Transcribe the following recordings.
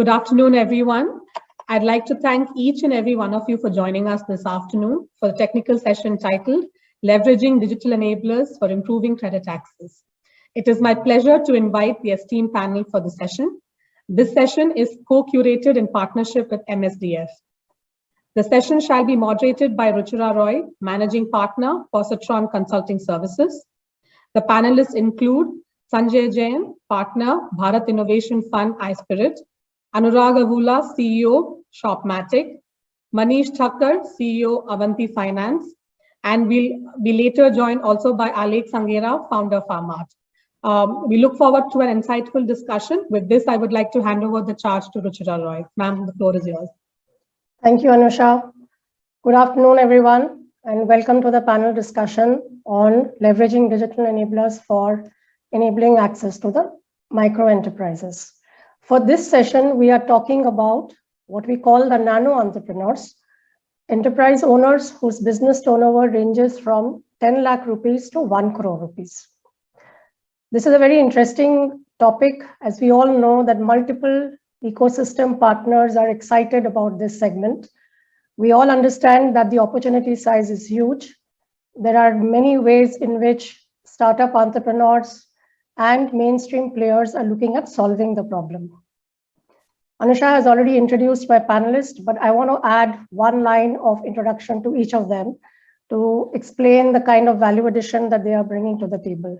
Good afternoon, everyone. I'd like to thank each and every one of you for joining us this afternoon for the technical session titled Leveraging Digital Enablers for Improving Credit Access. It is my pleasure to invite the esteemed panel for the session. This session is co-curated in partnership with MSDF. The session shall be moderated by Ruchira Roy, Managing Partner, Positron Consulting Services. The panelists include Sanjay Jain, Partner, Bharat Innovation Fund, iSpirit, Anurag Avula, CEO, Shopmatic, Manish Thakkar, CEO, Avanti Finance, and we'll be later joined also by Alek Sangera, founder, Farmart. We look forward to an insightful discussion. With this, I would like to hand over the charge to Ruchira Roy. Ma'am, the floor is yours. Thank you, Anusha. Good afternoon, everyone, and welcome to the panel discussion on leveraging digital enablers for enabling access to the micro enterprises. For this session, we are talking about what we call the nano entrepreneurs, enterprise owners whose business turnover ranges from 10 lakh rupees to 1 crore rupees. This is a very interesting topic, as we all know that multiple ecosystem partners are excited about this segment. We all understand that the opportunity size is huge. There are many ways in which startup entrepreneurs and mainstream players are looking at solving the problem. Anusha has already introduced my panelists, but I want to add one line of introduction to each of them to explain the kind of value addition that they are bringing to the table.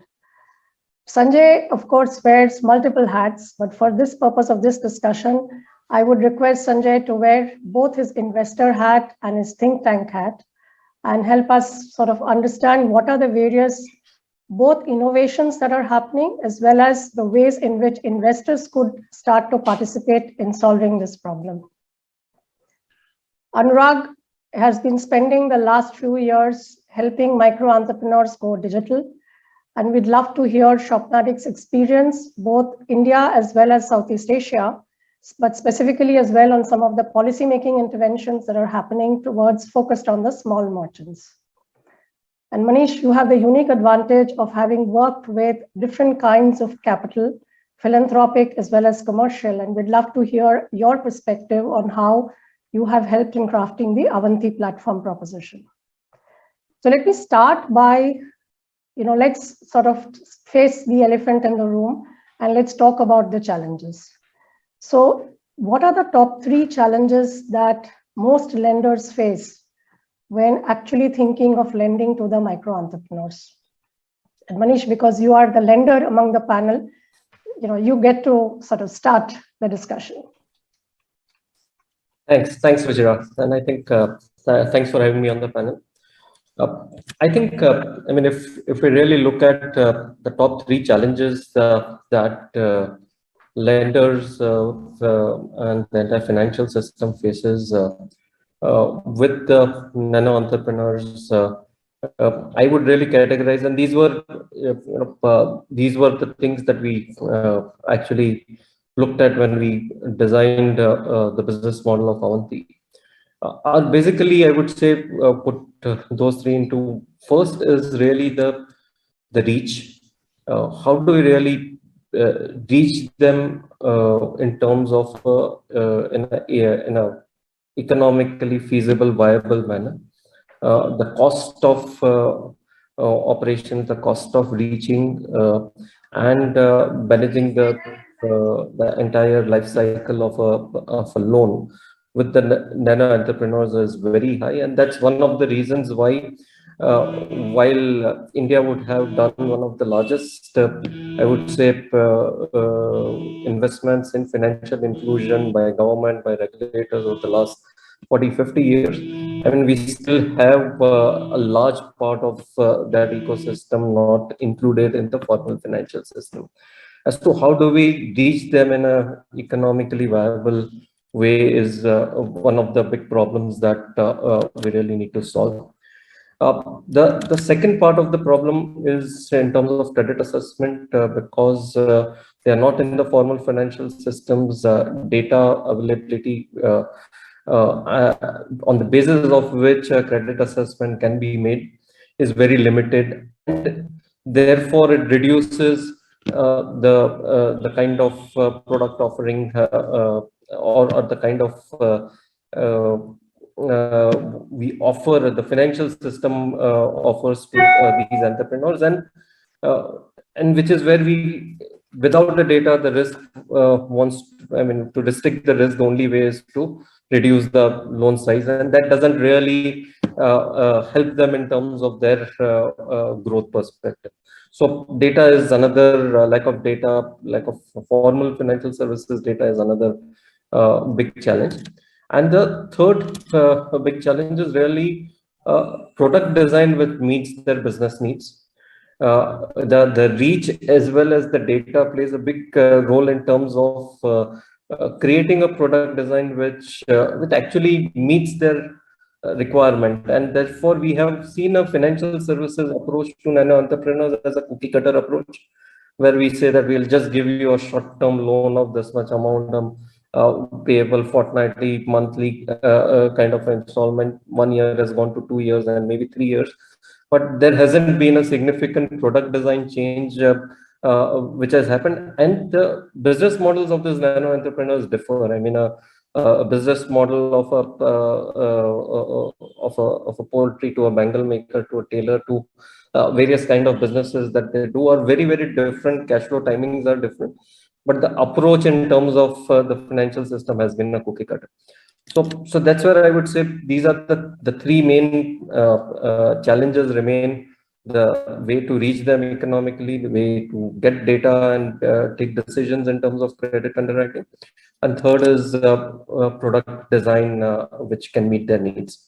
Sanjay, of course, wears multiple hats, but for this purpose of this discussion, I would request Sanjay to wear both his investor hat and his think tank hat and help us sort of understand what are the various both innovations that are happening as well as the ways in which investors could start to participate in solving this problem. Anurag has been spending the last few years helping micro entrepreneurs go digital, and we'd love to hear Shopmatic's experience, both India as well as Southeast Asia, but specifically as well on some of the policy-making interventions that are happening towards focused on the small merchants. And Manish, you have the unique advantage of having worked with different kinds of capital, philanthropic as well as commercial, and we'd love to hear your perspective on how you have helped in crafting the Avanti platform proposition. So let me start by, let's sort of face the elephant in the room and let's talk about the challenges. So what are the top 3 challenges that most lenders face when actually thinking of lending to the micro entrepreneurs? And Manish, because you are the lender among the panel, you get to sort of start the discussion. Thanks, Ruchira. And I think thanks for having me on the panel. I think, if we really look at the top 3 challenges that lenders and the entire financial system faces with the nano entrepreneurs, I would really categorize, and these were the things that we actually looked at when we designed the business model of Avanti. Basically, I would say put those 3 into first is really the reach. How do we really reach them in terms of in a economically feasible, viable manner? The cost of operation, the cost of reaching and managing the entire life cycle of a loan with the nano entrepreneurs is very high, and that's one of the reasons why while India would have done one of the largest, I would say, investments in financial inclusion by government, by regulators over the last 40-50 years, we still have a large part of that ecosystem not included in the formal financial system. As to how do we reach them in an economically viable way is one of the big problems that we really need to solve. The second part of the problem is in terms of credit assessment, because they are not in the formal financial systems. Data availability on the basis of which credit assessment can be made is very limited, and therefore it reduces the kind of product offering or the kind of we offer, the financial system offers to these entrepreneurs, and which is where we, without the data, the risk to restrict the risk, the only way is to reduce the loan size, and that doesn't really help them in terms of their growth perspective. So data is another, lack of data, lack of formal financial services data is another big challenge. And the third big challenge is really product design which meets their business needs. The reach as well as the data plays a big role in terms of creating a product design which actually meets their requirement. And therefore we have seen a financial services approach to nano entrepreneurs as a cookie cutter approach, where we say that we'll just give you a short-term loan of this much amount, payable fortnightly, monthly kind of installment. 1 year has gone to 2 years and maybe 3 years, but there hasn't been a significant product design change which has happened. And the business models of these nano entrepreneurs differ. I mean, a business model of a poultry to a bangle maker to a tailor to various kind of businesses that they do are very, very different. Cash flow timings are different, but the approach in terms of the financial system has been a cookie cutter. So that's where I would say these are the three main challenges remain: the way to reach them economically, the way to get data and take decisions in terms of credit underwriting, and third is product design which can meet their needs.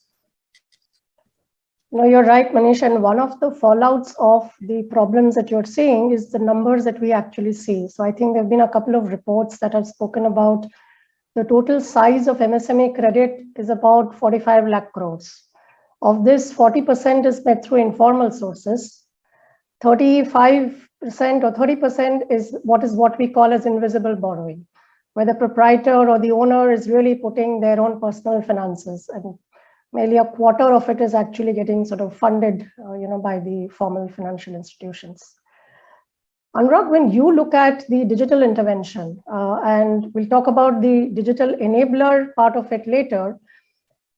No, you're right, Manish. And one of the fallouts of the problems that you're seeing is the numbers that we actually see. So I think there have been a couple of reports that have spoken about the total size of MSME credit is about 45 lakh crores. Of this, 40% is met through informal sources. 35% or 30% is what we call as invisible borrowing, where the proprietor or the owner is really putting their own personal finances, and merely a quarter of it is actually getting sort of funded, by the formal financial institutions. Anurag, when you look at the digital intervention, and we'll talk about the digital enabler part of it later,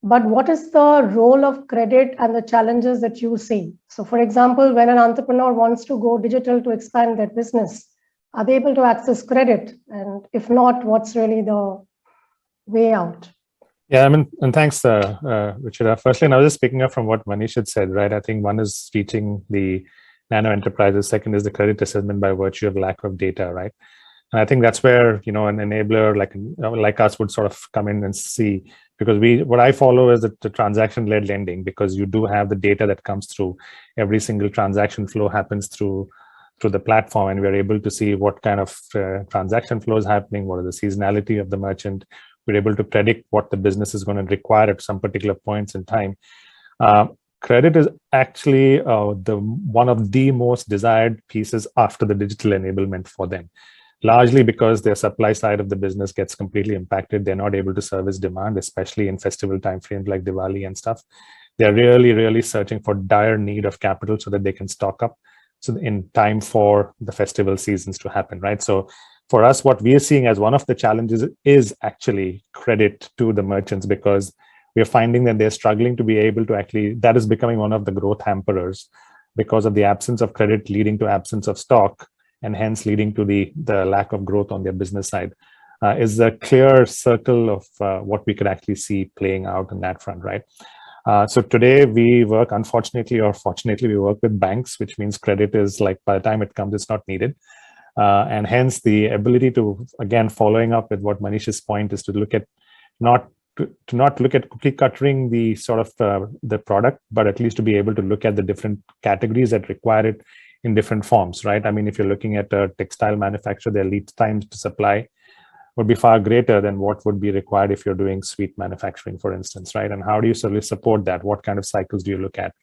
but what is the role of credit and the challenges that you see? So for example, when an entrepreneur wants to go digital to expand their business, are they able to access credit? And if not, what's really the way out? Yeah, I mean, and thanks, Richard. Firstly, and I was just picking up from what Manish had said, right? I think one is reaching the nano enterprises. Second is the credit assessment by virtue of lack of data, right? And I think that's where, an enabler like us would sort of come in and see, because what I follow is the transaction-led lending, because you do have the data that comes through. Every single transaction flow happens through the platform, and we're able to see what kind of transaction flow is happening, what is the seasonality of the merchant. We're able to predict what the business is going to require at some particular points in time. Credit is actually one of the most desired pieces after the digital enablement for them, largely because their supply side of the business gets completely impacted. They're not able to service demand, especially in festival timeframes like Diwali and stuff. They're really, really searching for dire need of capital so that they can stock up in time for the festival seasons to happen, right? So for us, what we are seeing as one of the challenges is actually credit to the merchants, because we are finding that they're struggling to be able to that is becoming one of the growth hamperers, because of the absence of credit leading to absence of stock, and hence leading to the lack of growth on their business side. Is a clear circle of what we could actually see playing out on that front, right? So today we work, unfortunately or fortunately, we work with banks, which means credit is by the time it comes, it's not needed. And hence the ability to, again, following up with what Manish's point is to look at, not look at cookie cuttering the sort of the product, but at least to be able to look at the different categories that require it in different forms, right? I mean, if you're looking at a textile manufacturer, their lead times to supply would be far greater than what would be required if you're doing sweet manufacturing, for instance, right? And how do you sort of support that? What kind of cycles do you look at?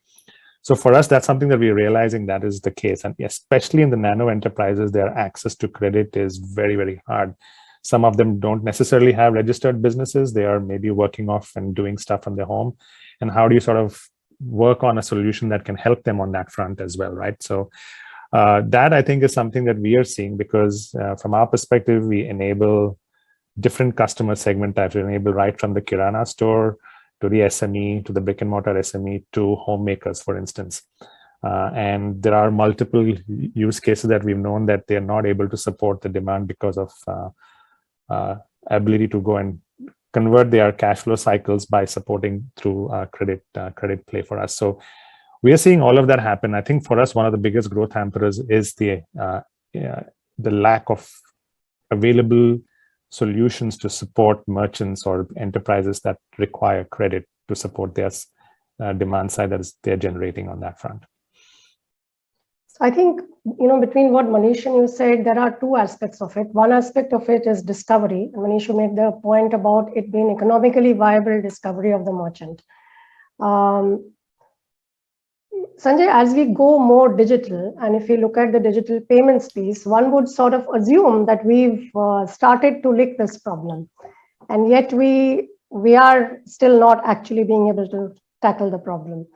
So for us, that's something that we're realizing that is the case. And especially in the nano enterprises, their access to credit is very, very hard. Some of them don't necessarily have registered businesses. They are maybe working off and doing stuff from their home. And how do you sort of work on a solution that can help them on that front as well, right? So that I think is something that we are seeing, because from our perspective, we enable different customer segment types. We enable right from the Kirana store to the SME, to the brick and mortar SME, to homemakers, for instance. And there are multiple use cases that we've known that they're not able to support the demand because of ability to go and convert their cash flow cycles by supporting through credit play for us. So we are seeing all of that happen. I think for us, one of the biggest growth hamperers is the lack of available solutions to support merchants or enterprises that require credit to support their demand side that they're generating on that front. So I think, between what Manish and you said, there are two aspects of it. One aspect of it is discovery. And Manish, you made the point about it being economically viable discovery of the merchant. Sanjay, as we go more digital, and if you look at the digital payments piece, one would sort of assume that we've started to lick this problem. And yet we are still not actually being able to tackle the problem.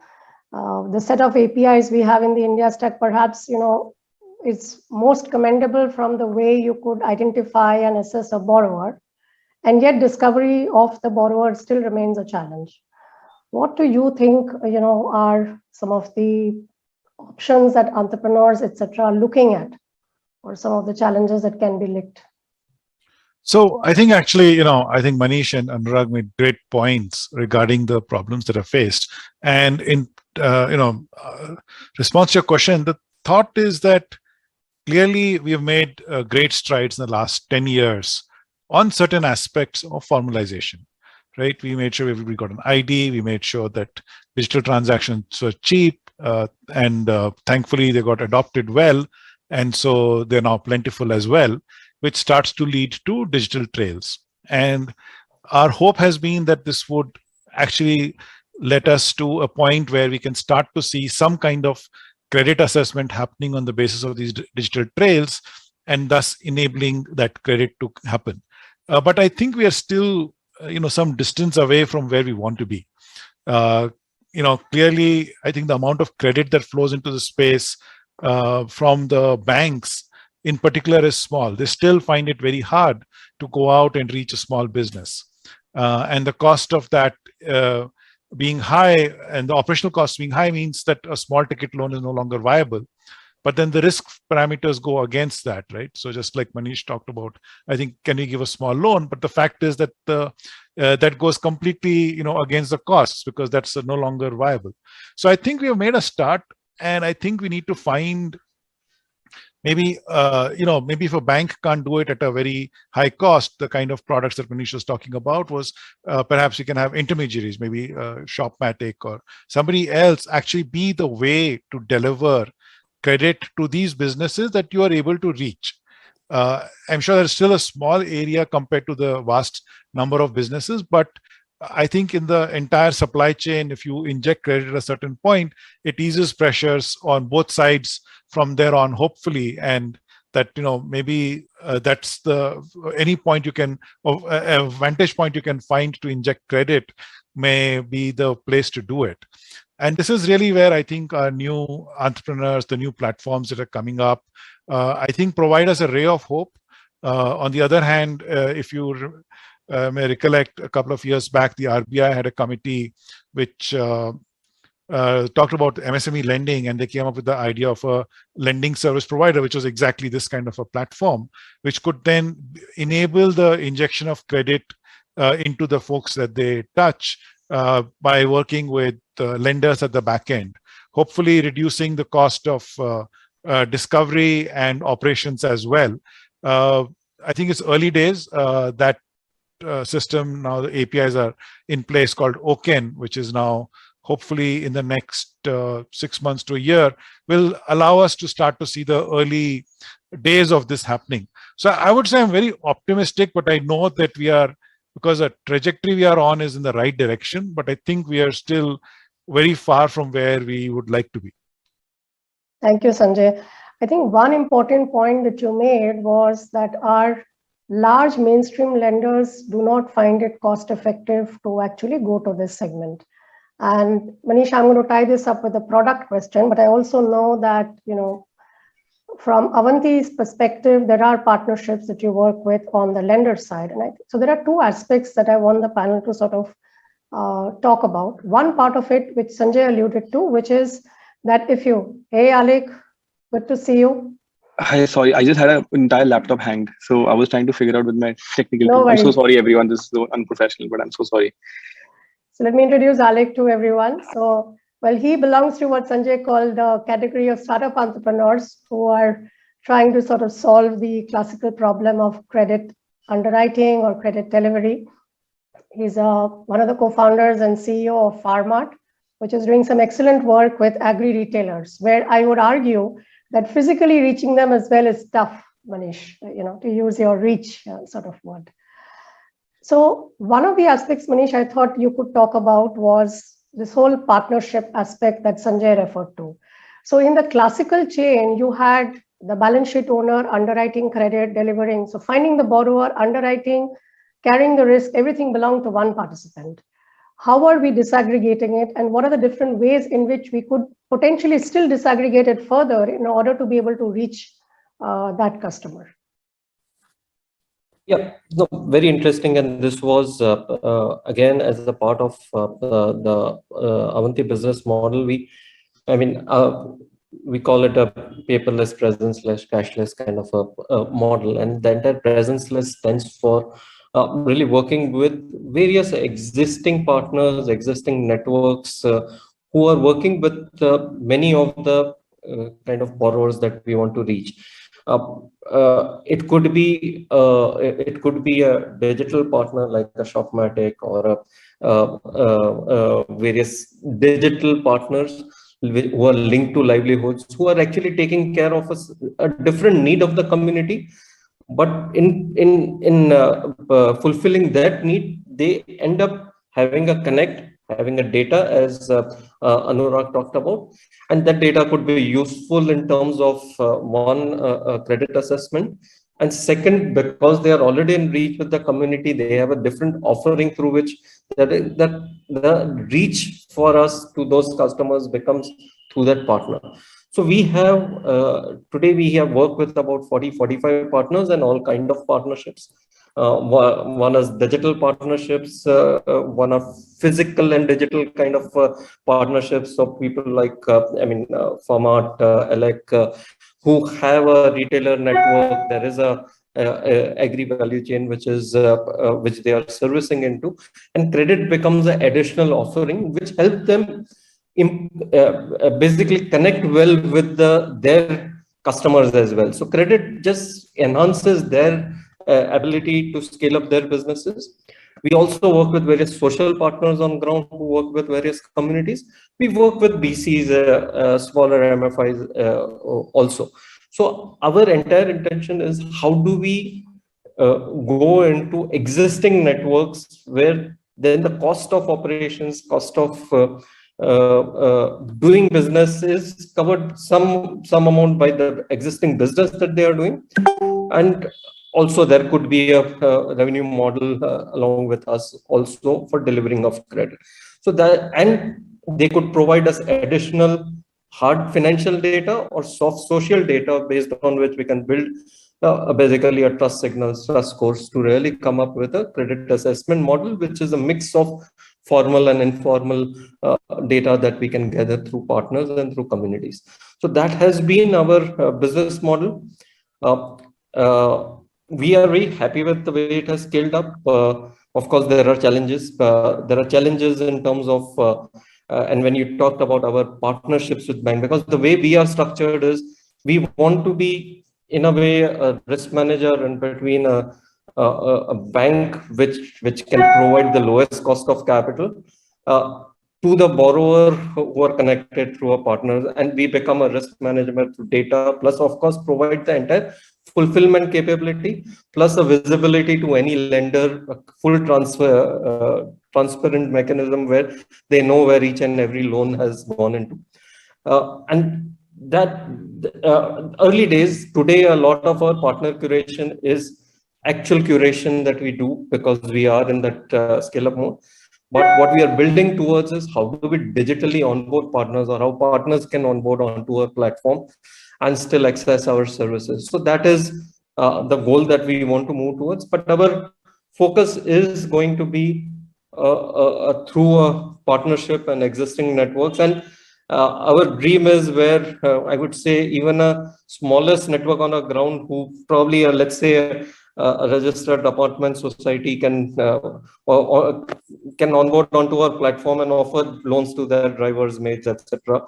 The set of APIs we have in the India stack, perhaps, it's most commendable from the way you could identify and assess a borrower, and yet discovery of the borrower still remains a challenge. What do you think, are some of the options that entrepreneurs, etc., are looking at, or some of the challenges that can be licked? So I think actually, I think Manish and Anurag made great points regarding the problems that are faced. And in, response to your question, the thought is that clearly we have made great strides in the last 10 years on certain aspects of formalization, right? We made sure everybody got an ID. We made sure that digital transactions were cheap, and thankfully they got adopted well. And so they're now plentiful as well, which starts to lead to digital trails. And our hope has been that this would actually let us to a point where we can start to see some kind of credit assessment happening on the basis of these digital trails, and thus enabling that credit to happen. But I think we are still, some distance away from where we want to be. Clearly, I think the amount of credit that flows into the space from the banks in particular is small. They still find it very hard to go out and reach a small business. And the cost of that being high, and the operational cost being high, means that a small ticket loan is no longer viable. But then the risk parameters go against that, right? So just like Manish talked about, I think, can we give a small loan? But the fact is that that goes completely, against the costs, because that's no longer viable. So I think we have made a start, and I think we need to find maybe, maybe if a bank can't do it at a very high cost, the kind of products that Manish was talking about was perhaps you can have intermediaries, maybe Shopmatic or somebody else actually be the way to deliver credit to these businesses that you are able to reach. I'm sure there's still a small area compared to the vast number of businesses, but I think in the entire supply chain, if you inject credit at a certain point, it eases pressures on both sides from there on, hopefully, and that, maybe that's any point you can, a vantage point you can find to inject credit may be the place to do it. And this is really where I think our new entrepreneurs, the new platforms that are coming up, I think provide us a ray of hope. On the other hand, if you may recollect, a couple of years back, the RBI had a committee which talked about MSME lending, and they came up with the idea of a lending service provider, which was exactly this kind of a platform, which could then enable the injection of credit into the folks that they touch by working with lenders at the back end, hopefully reducing the cost of discovery and operations as well. I think it's early days. That system now, the APIs are in place, called OKEN, which is now hopefully in the next 6 months to a year, will allow us to start to see the early days of this happening. So I would say I'm very optimistic, but I know that we are, because the trajectory we are on is in the right direction, but I think we are still very far from where we would like to be. Thank you, Sanjay. I think one important point that you made was that our large mainstream lenders do not find it cost effective to actually go to this segment. And Manish, I'm going to tie this up with a product question, but I also know that, from Avanti's perspective, there are partnerships that you work with on the lender side. And so there are two aspects that I want the panel to sort of talk about. One part of it, which Sanjay alluded to, which is that if you, hey Alec, good to see you. Hi, sorry, I just had an entire laptop hanged. So I was trying to figure out with my technical No team. I'm so worries. sorry, everyone. This is so unprofessional, but I'm so sorry. So let me introduce Alec to everyone. So, well, he belongs to what Sanjay called the category of startup entrepreneurs who are trying to sort of solve the classical problem of credit underwriting or credit delivery. He's one of the co-founders and CEO of Farmart, which is doing some excellent work with agri-retailers, where I would argue that physically reaching them as well is tough, Manish, to use your reach sort of word. So one of the aspects, Manish, I thought you could talk about was this whole partnership aspect that Sanjay referred to. So in the classical chain, you had the balance sheet owner underwriting, credit, delivering. So finding the borrower, underwriting, carrying the risk, everything belonged to one participant. How are we disaggregating it, and what are the different ways in which we could potentially still disaggregate it further in order to be able to reach that customer? Yeah, no, very interesting. And this was, again, as a part of the Avanti business model, we call it a paperless presence/cashless kind of a model. And the entire presence-less stands for really working with various existing partners, existing networks who are working with many of the kind of borrowers that we want to reach. It could be a digital partner like a Shopmatic or various digital partners who are linked to livelihoods, who are actually taking care of a different need of the community. But in fulfilling that need, they end up having a connect, having a data, as Anurag talked about, and that data could be useful in terms of one, credit assessment, and second, because they are already in reach with the community, they have a different offering through which that the reach for us to those customers becomes through that partner. So we have today we have worked with about 40-45 partners and all kind of partnerships. One is digital partnerships, one of physical and digital kind of partnerships. So people like Farmart, Alec, who have a retailer network. There is a agri value chain which they are servicing into, and credit becomes an additional offering which helps them basically connect well with their customers as well. So credit just enhances their ability to scale up their businesses. We also work with various social partners on ground who work with various communities. We work with BCs, smaller MFIs also. So our entire intention is how do we go into existing networks where then the cost of operations, cost of doing business is covered some amount by the existing business that they are doing, and also there could be a revenue model along with us also for delivering of credit. So that, and they could provide us additional hard financial data or soft social data based on which we can build basically a trust signals, trust scores to really come up with a credit assessment model, which is a mix of formal and informal data that we can gather through partners and through communities. So that has been our business model. We are very happy with the way it has scaled up. Of course, there are challenges. There are challenges in terms of, and when you talked about our partnerships with bank, because the way we are structured is we want to be in a way a risk manager in between a bank which can provide the lowest cost of capital to the borrower who are connected through a partner, and we become a risk management through data, plus of course provide the entire fulfillment capability, plus a visibility to any lender, a full transparent mechanism where they know where each and every loan has gone into. And that early days, today a lot of our partner curation is actual curation that we do because we are in that scale up mode. But what we are building towards is how do we digitally onboard partners, or how partners can onboard onto our platform and still access our services. So that is the goal that we want to move towards. But our focus is going to be through a partnership and existing networks. And our dream is where I would say even a smallest network on the ground who probably, let's say, a registered apartment society or can onboard onto our platform and offer loans to their drivers, mates, etc.,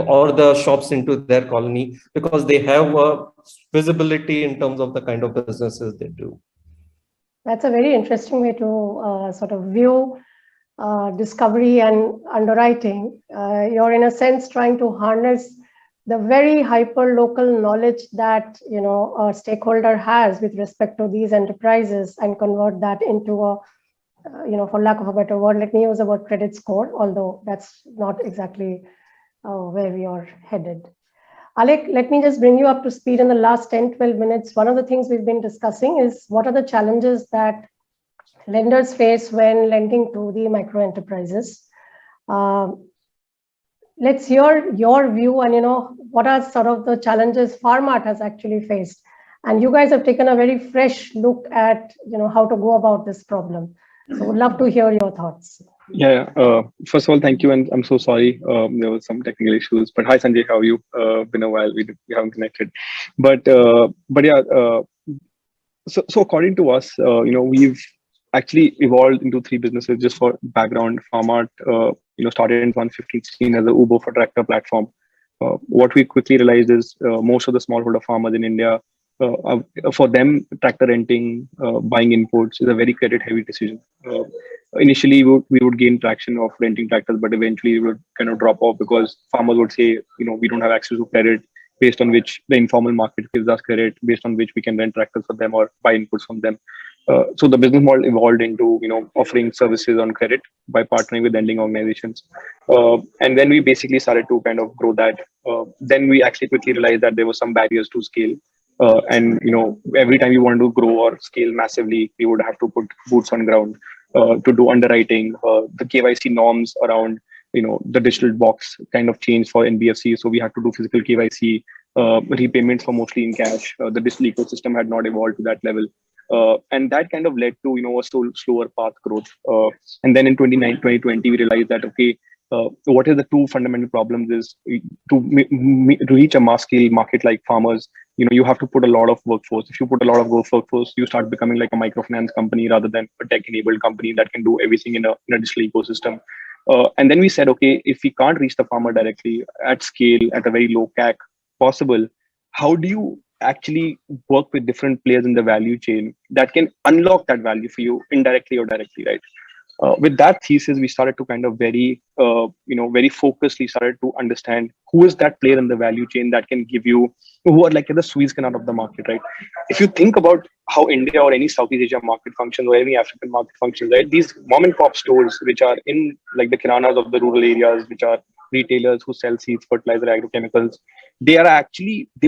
or the shops into their colony, because they have a visibility in terms of the kind of businesses they do. That's a very interesting way to sort of view discovery and underwriting. You're in a sense trying to harness the very hyper local knowledge that a stakeholder has with respect to these enterprises and convert that into a for lack of a better word, let me use the word credit score, although that's not exactly where we are headed. Alec, let me just bring you up to speed in the last 10-12 minutes. One of the things we've been discussing is what are the challenges that lenders face when lending to the micro enterprises. Let's hear your view and what are sort of the challenges Farmart has actually faced. And you guys have taken a very fresh look at how to go about this problem. So would love to hear your thoughts. Yeah. First of all, thank you, and I'm so sorry. There was some technical issues. But hi, Sanjay, how are you? Been a while. We haven't connected. But yeah. So according to us, we've actually evolved into 3 businesses. Just for background, Farmart, started in 2015 as a Uber for tractor platform. What we quickly realized is most of the smallholder farmers in India, for them, tractor renting, buying inputs is a very credit-heavy decision. Initially, we would gain traction of renting tractors, but eventually it would kind of drop off because farmers would say, we don't have access to credit, based on which the informal market gives us credit, based on which we can rent tractors for them or buy inputs from them. So the business model evolved into offering services on credit by partnering with lending organizations, and then we basically started to kind of grow that. Then we actually quickly realized that there were some barriers to scale. And every time you want to grow or scale massively, we would have to put boots on ground to do underwriting. The KYC norms around the digital box kind of changed for NBFC, so we had to do physical KYC. Repayments were mostly in cash. The digital ecosystem had not evolved to that level, and that kind of led to a slower path growth. And then in 2020, we realized that what is the 2 fundamental problems is to reach a mass scale market like farmers. You have to put a lot of workforce. If you put a lot of workforce, you start becoming like a microfinance company rather than a tech-enabled company that can do everything in a digital ecosystem. And then we said, okay, if we can't reach the farmer directly at scale, at a very low CAC possible, how do you actually work with different players in the value chain that can unlock that value for you indirectly or directly, right? With that thesis, we started to kind of very focusedly started to understand who is that player in the value chain that can give you, who are like the Suez Canal of the market, right? If you think about how India or any Southeast Asia market functions or any African market functions, right? These mom and pop stores, which are in like the kiranas of the rural areas, which are retailers who sell seeds, fertilizer, agrochemicals, they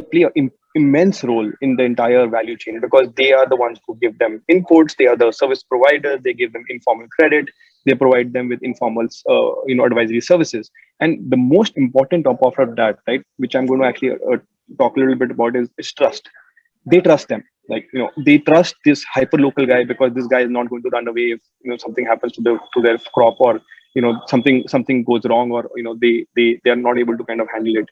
play an immense role in the entire value chain because they are the ones who give them inputs. They are the service providers. They give them informal credit. They provide them with informal, advisory services. And the most important top of that, right, which I'm going to actually talk a little bit about is trust. They trust them. They trust this hyper local guy because this guy is not going to run away if something happens to their crop, or something goes wrong, or they are not able to kind of handle it.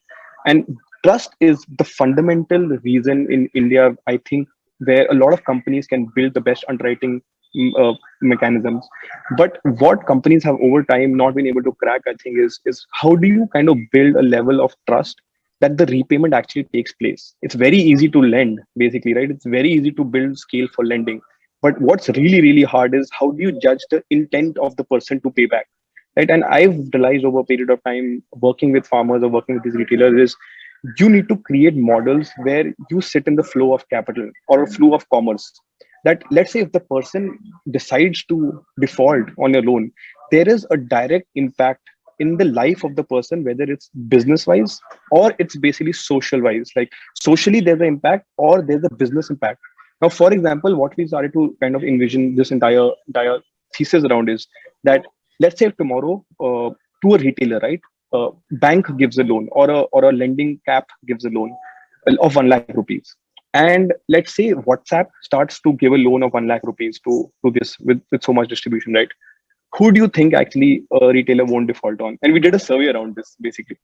And trust is the fundamental reason in India, I think, where a lot of companies can build the best underwriting mechanisms. But what companies have over time not been able to crack, I think, is how do you kind of build a level of trust that the repayment actually takes place. It's very easy to lend, basically, right? It's very easy to build scale for lending. But what's really, really hard is how do you judge the intent of the person to pay back, right? And I've realized over a period of time working with farmers or working with these retailers is you need to create models where you sit in the flow of capital or a flow of commerce. That let's say if the person decides to default on your loan, there is a direct impact in the life of the person, whether it's business wise or it's basically social wise. Like socially, there's an impact or there's a business impact. Now, for example, what we started to kind of envision this entire thesis around is that let's say tomorrow to a retailer, right? Bank gives a loan, or a lending cap gives a loan of 1 lakh rupees. And let's say WhatsApp starts to give a loan of 1 lakh rupees to this with so much distribution, right? Who do you think actually a retailer won't default on? And we did a survey around this basically.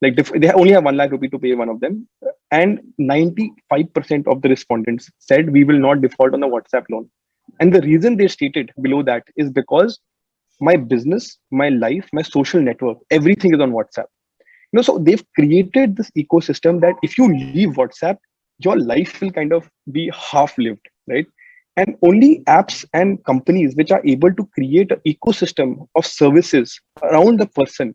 Like they only have 1 lakh rupee to pay one of them. And 95% of the respondents said we will not default on the WhatsApp loan. And the reason they stated below that is because my business, my life, my social network, everything is on WhatsApp. So they've created this ecosystem that if you leave WhatsApp, your life will kind of be half lived, right? And only apps and companies which are able to create an ecosystem of services around the person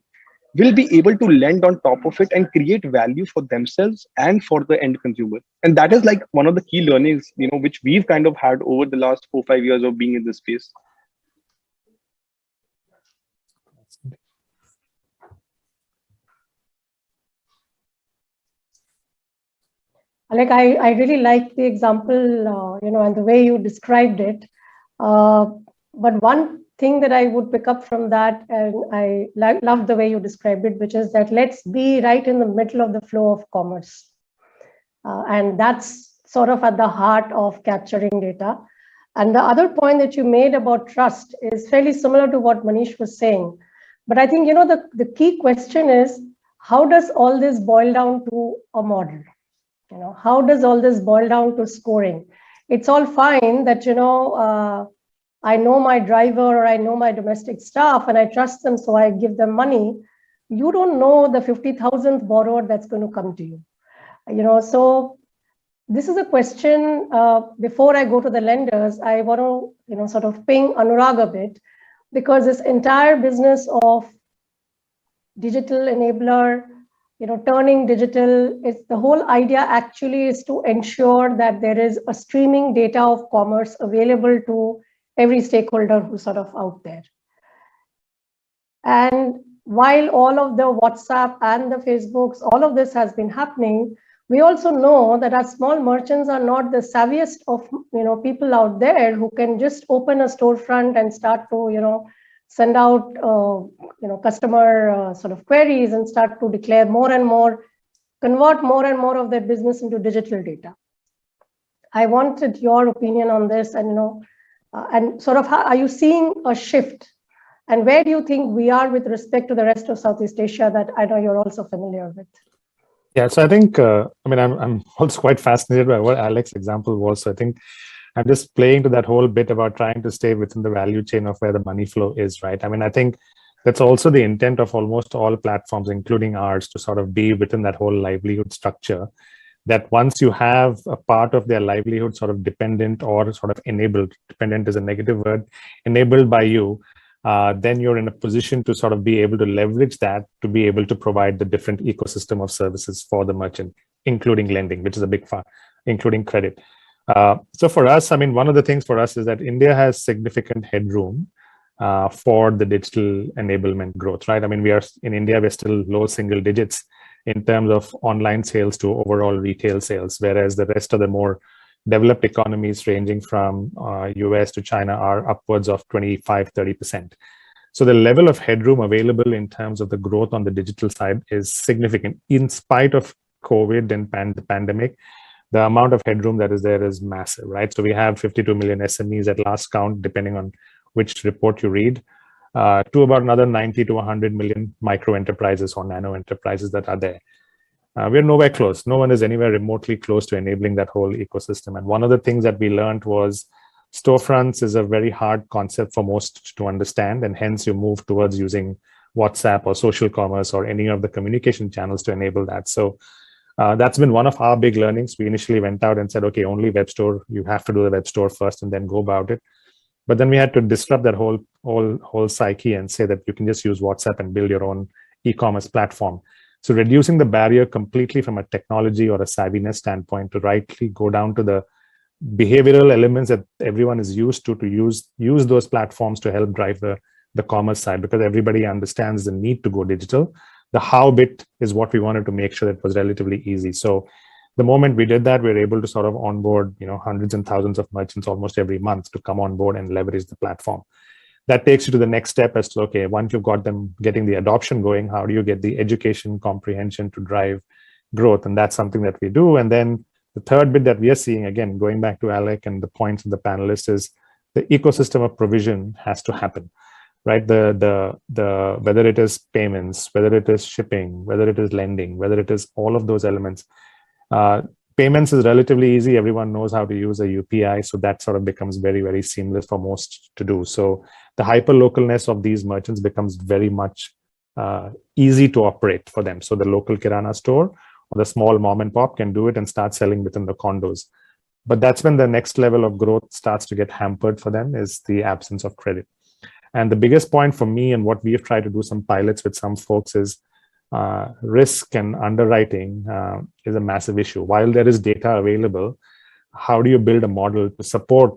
will be able to lend on top of it and create value for themselves and for the end consumer. And that is like one of the key learnings, which we've kind of had over the last 4-5 years of being in this space. Like I really like the example, and the way you described it. But one thing that I would pick up from that, and I love the way you described it, which is that let's be right in the middle of the flow of commerce. And that's sort of at the heart of capturing data. And the other point that you made about trust is fairly similar to what Manish was saying. But I think, the key question is, how does all this boil down to a model? How does all this boil down to scoring? It's all fine that, I know my driver or I know my domestic staff and I trust them, so I give them money. You don't know the 50,000th borrower that's going to come to you. So this is a question, before I go to the lenders, I want to, sort of ping Anurag a bit, because this entire business of digital enabler, turning digital, is the whole idea actually is to ensure that there is a streaming data of commerce available to every stakeholder who's sort of out there. And while all of the WhatsApp and the Facebooks, all of this has been happening, we also know that our small merchants are not the savviest of people out there who can just open a storefront and start to send out customer sort of queries and start to declare more and more, convert more and more of their business into digital data. I wanted your opinion on this, and sort of how are you seeing a shift, and where do you think we are with respect to the rest of Southeast Asia that I know you're also familiar with? Yeah, so I think, I'm also quite fascinated by what Alex's example was. So I think I'm just playing to that whole bit about trying to stay within the value chain of where the money flow is, right? I think that's also the intent of almost all platforms, including ours, to sort of be within that whole livelihood structure, that once you have a part of their livelihood sort of dependent or sort of enabled, dependent is a negative word, enabled by you, then you're in a position to sort of be able to leverage that to be able to provide the different ecosystem of services for the merchant, including lending, which is a big part, including credit. So for us, one of the things for us is that India has significant headroom for the digital enablement growth, right? We are in India, we're still low single digits in terms of online sales to overall retail sales, whereas the rest of the more developed economies ranging from US to China are upwards of 25-30%. So the level of headroom available in terms of the growth on the digital side is significant. In spite of COVID and the pandemic, the amount of headroom that is there is massive, right? So we have 52 million SMEs at last count, depending on which report you read, to about another 90 to 100 million micro enterprises or nano enterprises that are there. We're nowhere close. No one is anywhere remotely close to enabling that whole ecosystem. And one of the things that we learned was storefronts is a very hard concept for most to understand, and hence you move towards using WhatsApp or social commerce or any of the communication channels to enable that. So that's been one of our big learnings. We initially went out and said, okay, only web store. You have to do the web store first and then go about it. But then we had to disrupt that whole psyche and say that you can just use WhatsApp and build your own e-commerce platform. So reducing the barrier completely from a technology or a savviness standpoint to rightly go down to the behavioral elements that everyone is used to use those platforms to help drive the commerce side, because everybody understands the need to go digital. The how bit is what we wanted to make sure that was relatively easy. So the moment we did that, we were able to sort of onboard, hundreds and thousands of merchants almost every month to come on board and leverage the platform. that takes you to the next step as to, okay, once you've got them getting the adoption going, how do you get the education comprehension to drive growth? And that's something that we do. And then the third bit that we are seeing, again, going back to Alec and the points of the panelists, is the ecosystem of provision has to happen, right? The whether it is payments, whether it is shipping, whether it is lending, whether it is all of those elements. Payments is relatively easy. Everyone knows how to use a UPI. So that sort of becomes very, very seamless for most to do. So the hyper-localness of these merchants becomes very much easy to operate for them. So the local Kirana store or the small mom and pop can do it and start selling within the condos. But that's when the next level of growth starts to get hampered for them, is the absence of credit. And the biggest point for me, and what we have tried to do some pilots with some folks, is risk and underwriting is a massive issue. While there is data available, how do you build a model to support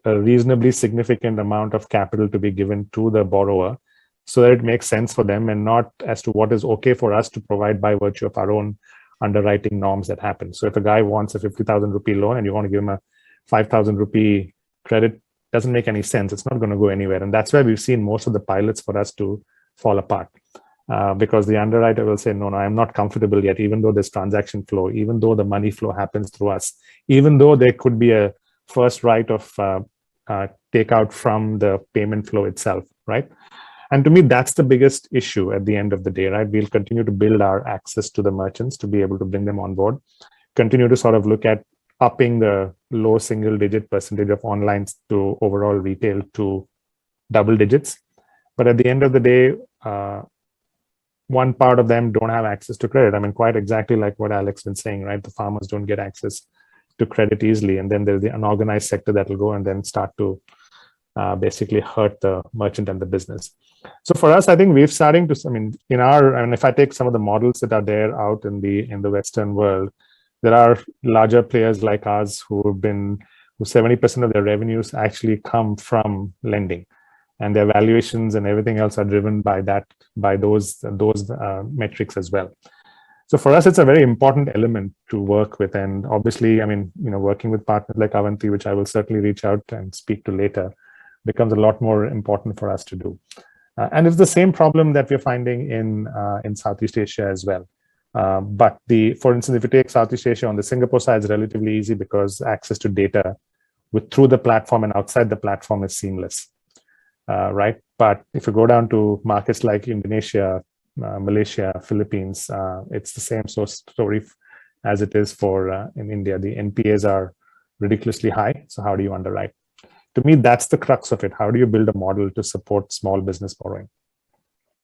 a reasonably significant amount of capital to be given to the borrower so that it makes sense for them, and not as to what is okay for us to provide by virtue of our own underwriting norms that happen. So if a guy wants a 50,000 rupee loan and you want to give him a 5,000 rupee credit, doesn't make any sense. It's not going to go anywhere. And that's where we've seen most of the pilots for us to fall apart. Because the underwriter will say, no, I'm not comfortable yet, even though there's transaction flow, even though the money flow happens through us, even though there could be a first right of takeout from the payment flow itself, right? And to me, that's the biggest issue at the end of the day, right? We'll continue to build our access to the merchants to be able to bring them on board, continue to sort of look at upping the low single-digit percentage of online to overall retail to double digits. But at the end of the day, one part of them don't have access to credit. I mean, quite exactly like what Alex been saying, right? The farmers don't get access to credit easily. And then there's the unorganized sector that will go and then start to basically hurt the merchant and the business. So for us, I think we're starting to, if I take some of the models that are there out in the Western world, there are larger players like us who 70% of their revenues actually come from lending, and their valuations and everything else are driven by those metrics as well. So for us, it's a very important element to work with. And obviously, working with partners like Avanti, which I will certainly reach out and speak to later, becomes a lot more important for us to do. And it's the same problem that we're finding in Southeast Asia as well. But for instance, if you take Southeast Asia, on the Singapore side, it's relatively easy because access to data through the platform and outside the platform is seamless, right? But if you go down to markets like Indonesia, Malaysia, Philippines, it's the same story as it is for in India. The NPAs are ridiculously high. So how do you underwrite? To me, that's the crux of it. How do you build a model to support small business borrowing?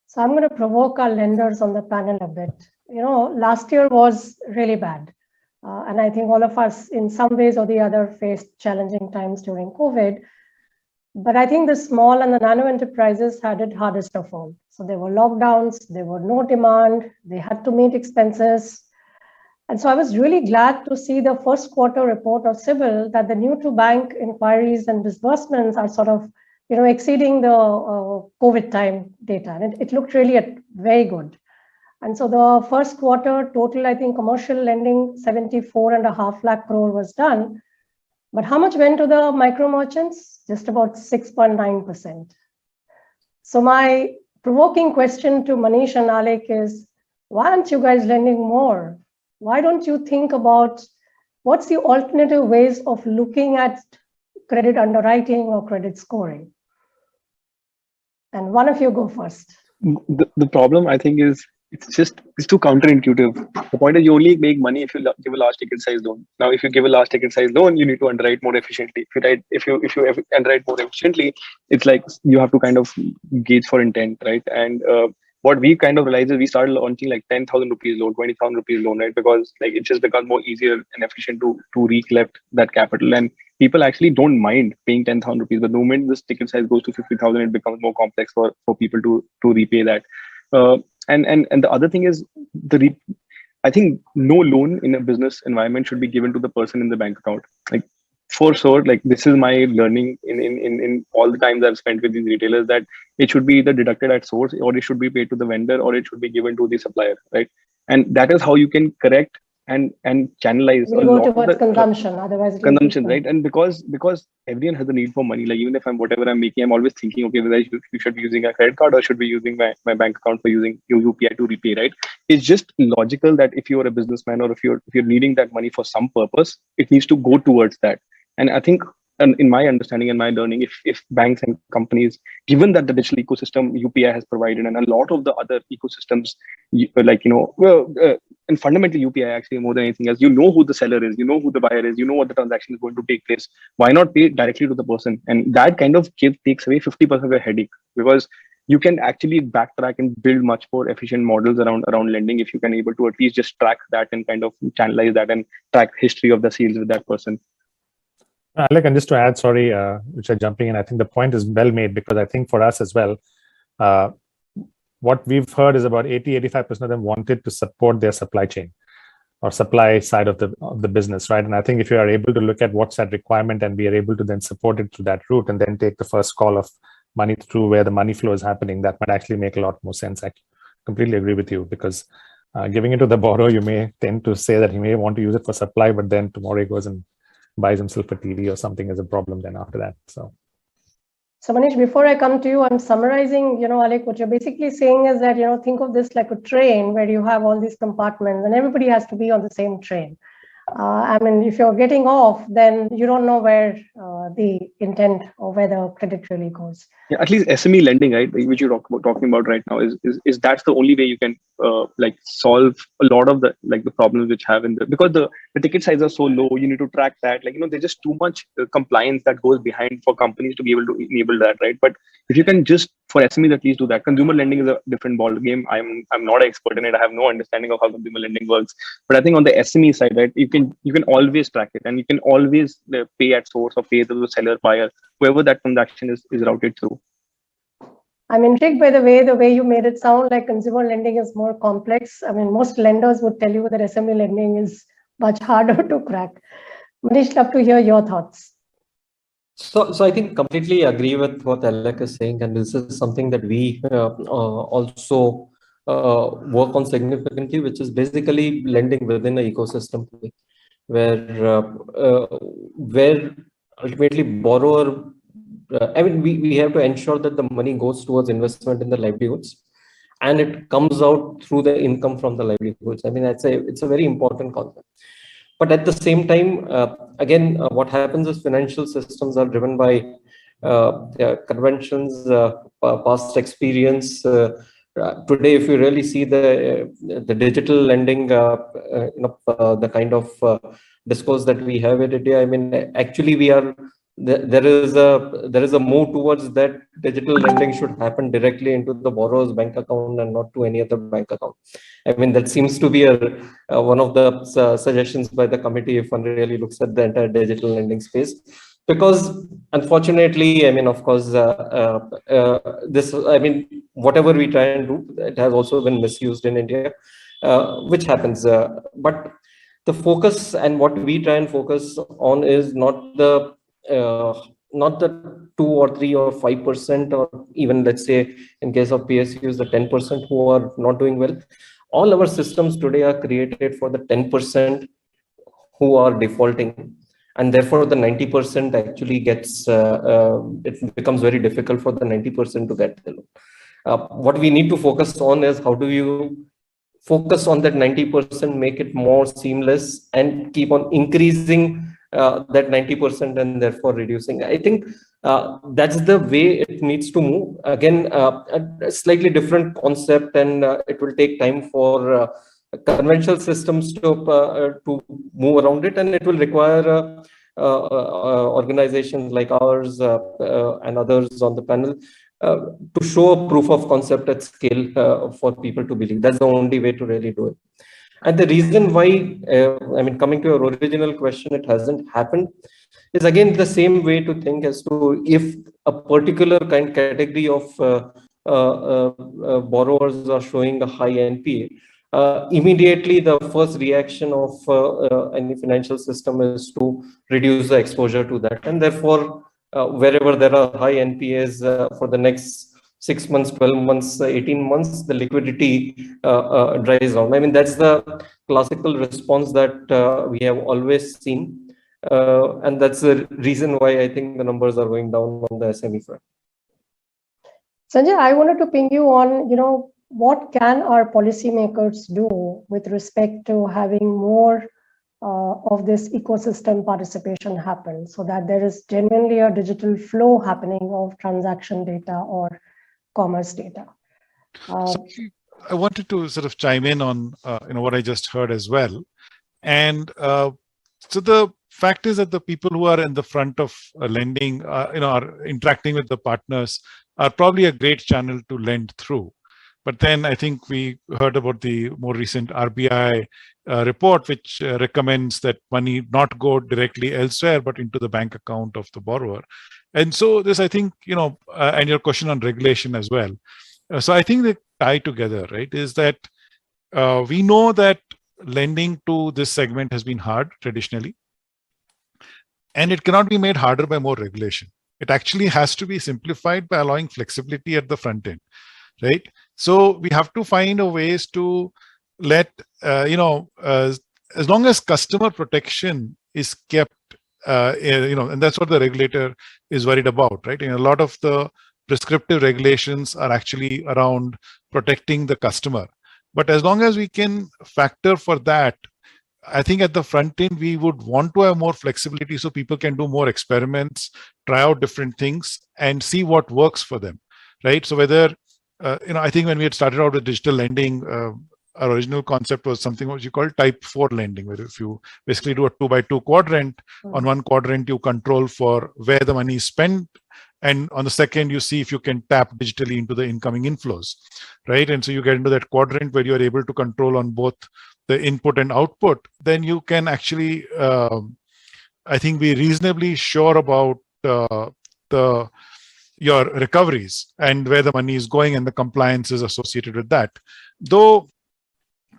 So I'm going to provoke our lenders on the panel a bit. Last year was really bad. And I think all of us in some ways or the other faced challenging times during COVID. But I think the small and the nano enterprises had it hardest of all. So there were lockdowns, there were no demand, they had to meet expenses. And so I was really glad to see the first quarter report of CIBIL that the new to bank inquiries and disbursements are sort of, exceeding the COVID time data. And it looked really very good. And so the first quarter total, I think commercial lending, 74.5 lakh crore was done. But how much went to the micro merchants? Just about 6.9%. So my provoking question to Manish and Alec is, why aren't you guys lending more? Why don't you think about what's the alternative ways of looking at credit underwriting or credit scoring? And one of you go first. The problem, I think, is it's too counterintuitive. The point is you only make money if you give a large ticket size loan. Now, if you give a large ticket size loan, you need to underwrite more efficiently. If you underwrite more efficiently, it's like you have to kind of gauge for intent, right? And what we kind of realized is we started launching like 10,000 rupees loan, 20,000 rupees loan, right? Because like it just becomes more easier and efficient to recollect that capital. And people actually don't mind paying 10,000 rupees. But the moment this ticket size goes to 50,000, it becomes more complex for people to repay that. And the other thing is I think no loan in a business environment should be given to the person in the bank account. Like for sure, like this is my learning in all the times I've spent with these retailers, that it should be either deducted at source, or it should be paid to the vendor, or it should be given to the supplier, right? And that is how you can correct and channelize Will a go lot of towards the consumption, otherwise it will consumption, keep right? And because everyone has a need for money, like even if I'm whatever I'm making, I'm always thinking, okay, whether you should be using a credit card or should be using my bank account for using your UPI to repay, right? It's just logical that if you're a businessman or if you're needing that money for some purpose, it needs to go towards that. And I think, and in my understanding and my learning, if banks and companies, given that the digital ecosystem UPI has provided and a lot of the other ecosystems, and fundamentally UPI actually more than anything else, you know who the seller is, you know who the buyer is, you know what the transaction is going to take place. Why not pay directly to the person? And that kind of takes away 50% of the headache, because you can actually backtrack and build much more efficient models around lending if you can able to at least just track that and kind of channelize that and track history of the sales with that person. Alec, and just to add, sorry, Richard, jumping in, I think the point is well made, because I think for us as well, what we've heard is about 80-85% of them wanted to support their supply chain or supply side of the business, right? And I think if you are able to look at what's that requirement and we are able to then support it through that route and then take the first call of money through where the money flow is happening, that might actually make a lot more sense. I completely agree with you, because giving it to the borrower, you may tend to say that he may want to use it for supply, but then tomorrow he goes and buys himself a TV or something as a problem then after that. So Manish, before I come to you, I'm summarizing, Alec, what you're basically saying is that, think of this like a train where you have all these compartments and everybody has to be on the same train. I mean, if you're getting off, then you don't know where the intent or where the credit really goes. Yeah, at least SME lending, right, which you're talking about right now, is that's the only way you can solve a lot of the problems which have because the ticket sizes are so low. You need to track that, there's just too much compliance that goes behind for companies to be able to enable that, right? But if you can just for SMEs at least do that. Consumer lending is a different ball game. I'm not an expert in it. I have no understanding of how consumer lending works. But I think on the SME side, right, you can always track it, and you can always pay at source or pay to the seller, buyer, whoever that transaction is routed through. I'm intrigued by the way you made it sound like consumer lending is more complex. I mean, most lenders would tell you that SME lending is much harder to crack. Manish, love to hear your thoughts. So I think completely agree with what Alec is saying, and this is something that we also work on significantly, which is basically lending within an ecosystem where ultimately borrower. I mean, we have to ensure that the money goes towards investment in the livelihoods, and it comes out through the income from the livelihoods. I mean, it's a very important concept. But at the same time, again, what happens is financial systems are driven by conventions, past experience. Today, if you really see the digital lending, the kind of discourse that we have in India, I mean, actually, there is a move towards that digital lending should happen directly into the borrower's bank account and not to any other bank account. I mean, that seems to be one of the suggestions by the committee if one really looks at the entire digital lending space. Because unfortunately, I mean, of course, whatever we try and do, it has also been misused in India, which happens. But the focus and what we try and focus on is not the 2 or 3 or 5%, or even let's say in case of PSUs, the 10% who are not doing well. All our systems today are created for the 10% who are defaulting. And therefore, the 90% actually gets, it becomes very difficult for the 90% to get the loan. What we need to focus on is how do you focus on that 90%, make it more seamless, and keep on increasing that 90% and therefore reducing. I think that's the way it needs to move. Again, a slightly different concept, and it will take time for conventional systems to move around it, and it will require organizations like ours and others on the panel to show a proof of concept at scale for people to believe. That's the only way to really do it. And the reason why, I mean, coming to your original question, it hasn't happened is again the same way to think as to if a particular category of borrowers are showing a high NPA, immediately the first reaction of any financial system is to reduce the exposure to that. And therefore, wherever there are high NPAs for the next 6 months, 12 months, 18 months, the liquidity dries down. I mean, that's the classical response that we have always seen. And that's the reason why I think the numbers are going down on the SME front. Sanjay, I wanted to ping you on, what can our policymakers do with respect to having more of this ecosystem participation happen so that there is genuinely a digital flow happening of transaction data or commerce data. So I wanted to sort of chime in on what I just heard as well. And so the fact is that the people who are in the front of lending, are interacting with the partners are probably a great channel to lend through. But then I think we heard about the more recent RBI report, which recommends that money not go directly elsewhere, but into the bank account of the borrower. And so this, I think, and your question on regulation as well. So I think they tie together, right? Is that we know that lending to this segment has been hard traditionally, and it cannot be made harder by more regulation. It actually has to be simplified by allowing flexibility at the front end, right? So we have to find a ways to let, as long as customer protection is kept, and that's what the regulator is worried about, right? And a lot of the prescriptive regulations are actually around protecting the customer. But as long as we can factor for that, I think at the front end, we would want to have more flexibility so people can do more experiments, try out different things and see what works for them, right? So whether, I think when we had started out with digital lending, our original concept was something what you call type 4 lending, where if you basically do a 2x2 quadrant, on one quadrant you control for where the money is spent, and on the second you see if you can tap digitally into the incoming inflows, right? And so you get into that quadrant where you are able to control on both the input and output. Then you can actually, I think, be reasonably sure about your recoveries and where the money is going and the compliance is associated with that. Though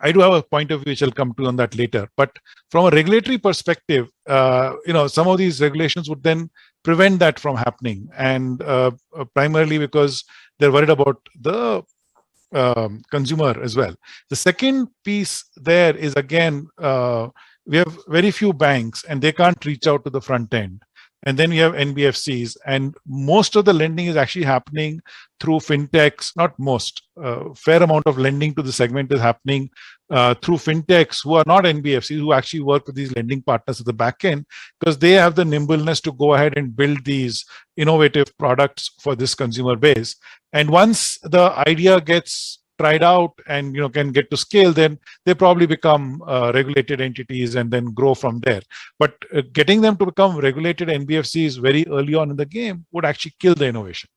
I do have a point of view which I'll come to on that later. But from a regulatory perspective, some of these regulations would then prevent that from happening, and primarily because they're worried about the consumer as well. The second piece there is, again, we have very few banks and they can't reach out to the front end. And then we have NBFCs, and most of the lending is actually happening through fintechs. Not most, fair amount of lending to the segment is happening through fintechs who are not NBFCs, who actually work with these lending partners at the back end, because they have the nimbleness to go ahead and build these innovative products for this consumer base. And once the idea gets tried out and can get to scale, then they probably become regulated entities and then grow from there. But getting them to become regulated NBFCs very early on in the game would actually kill the innovation.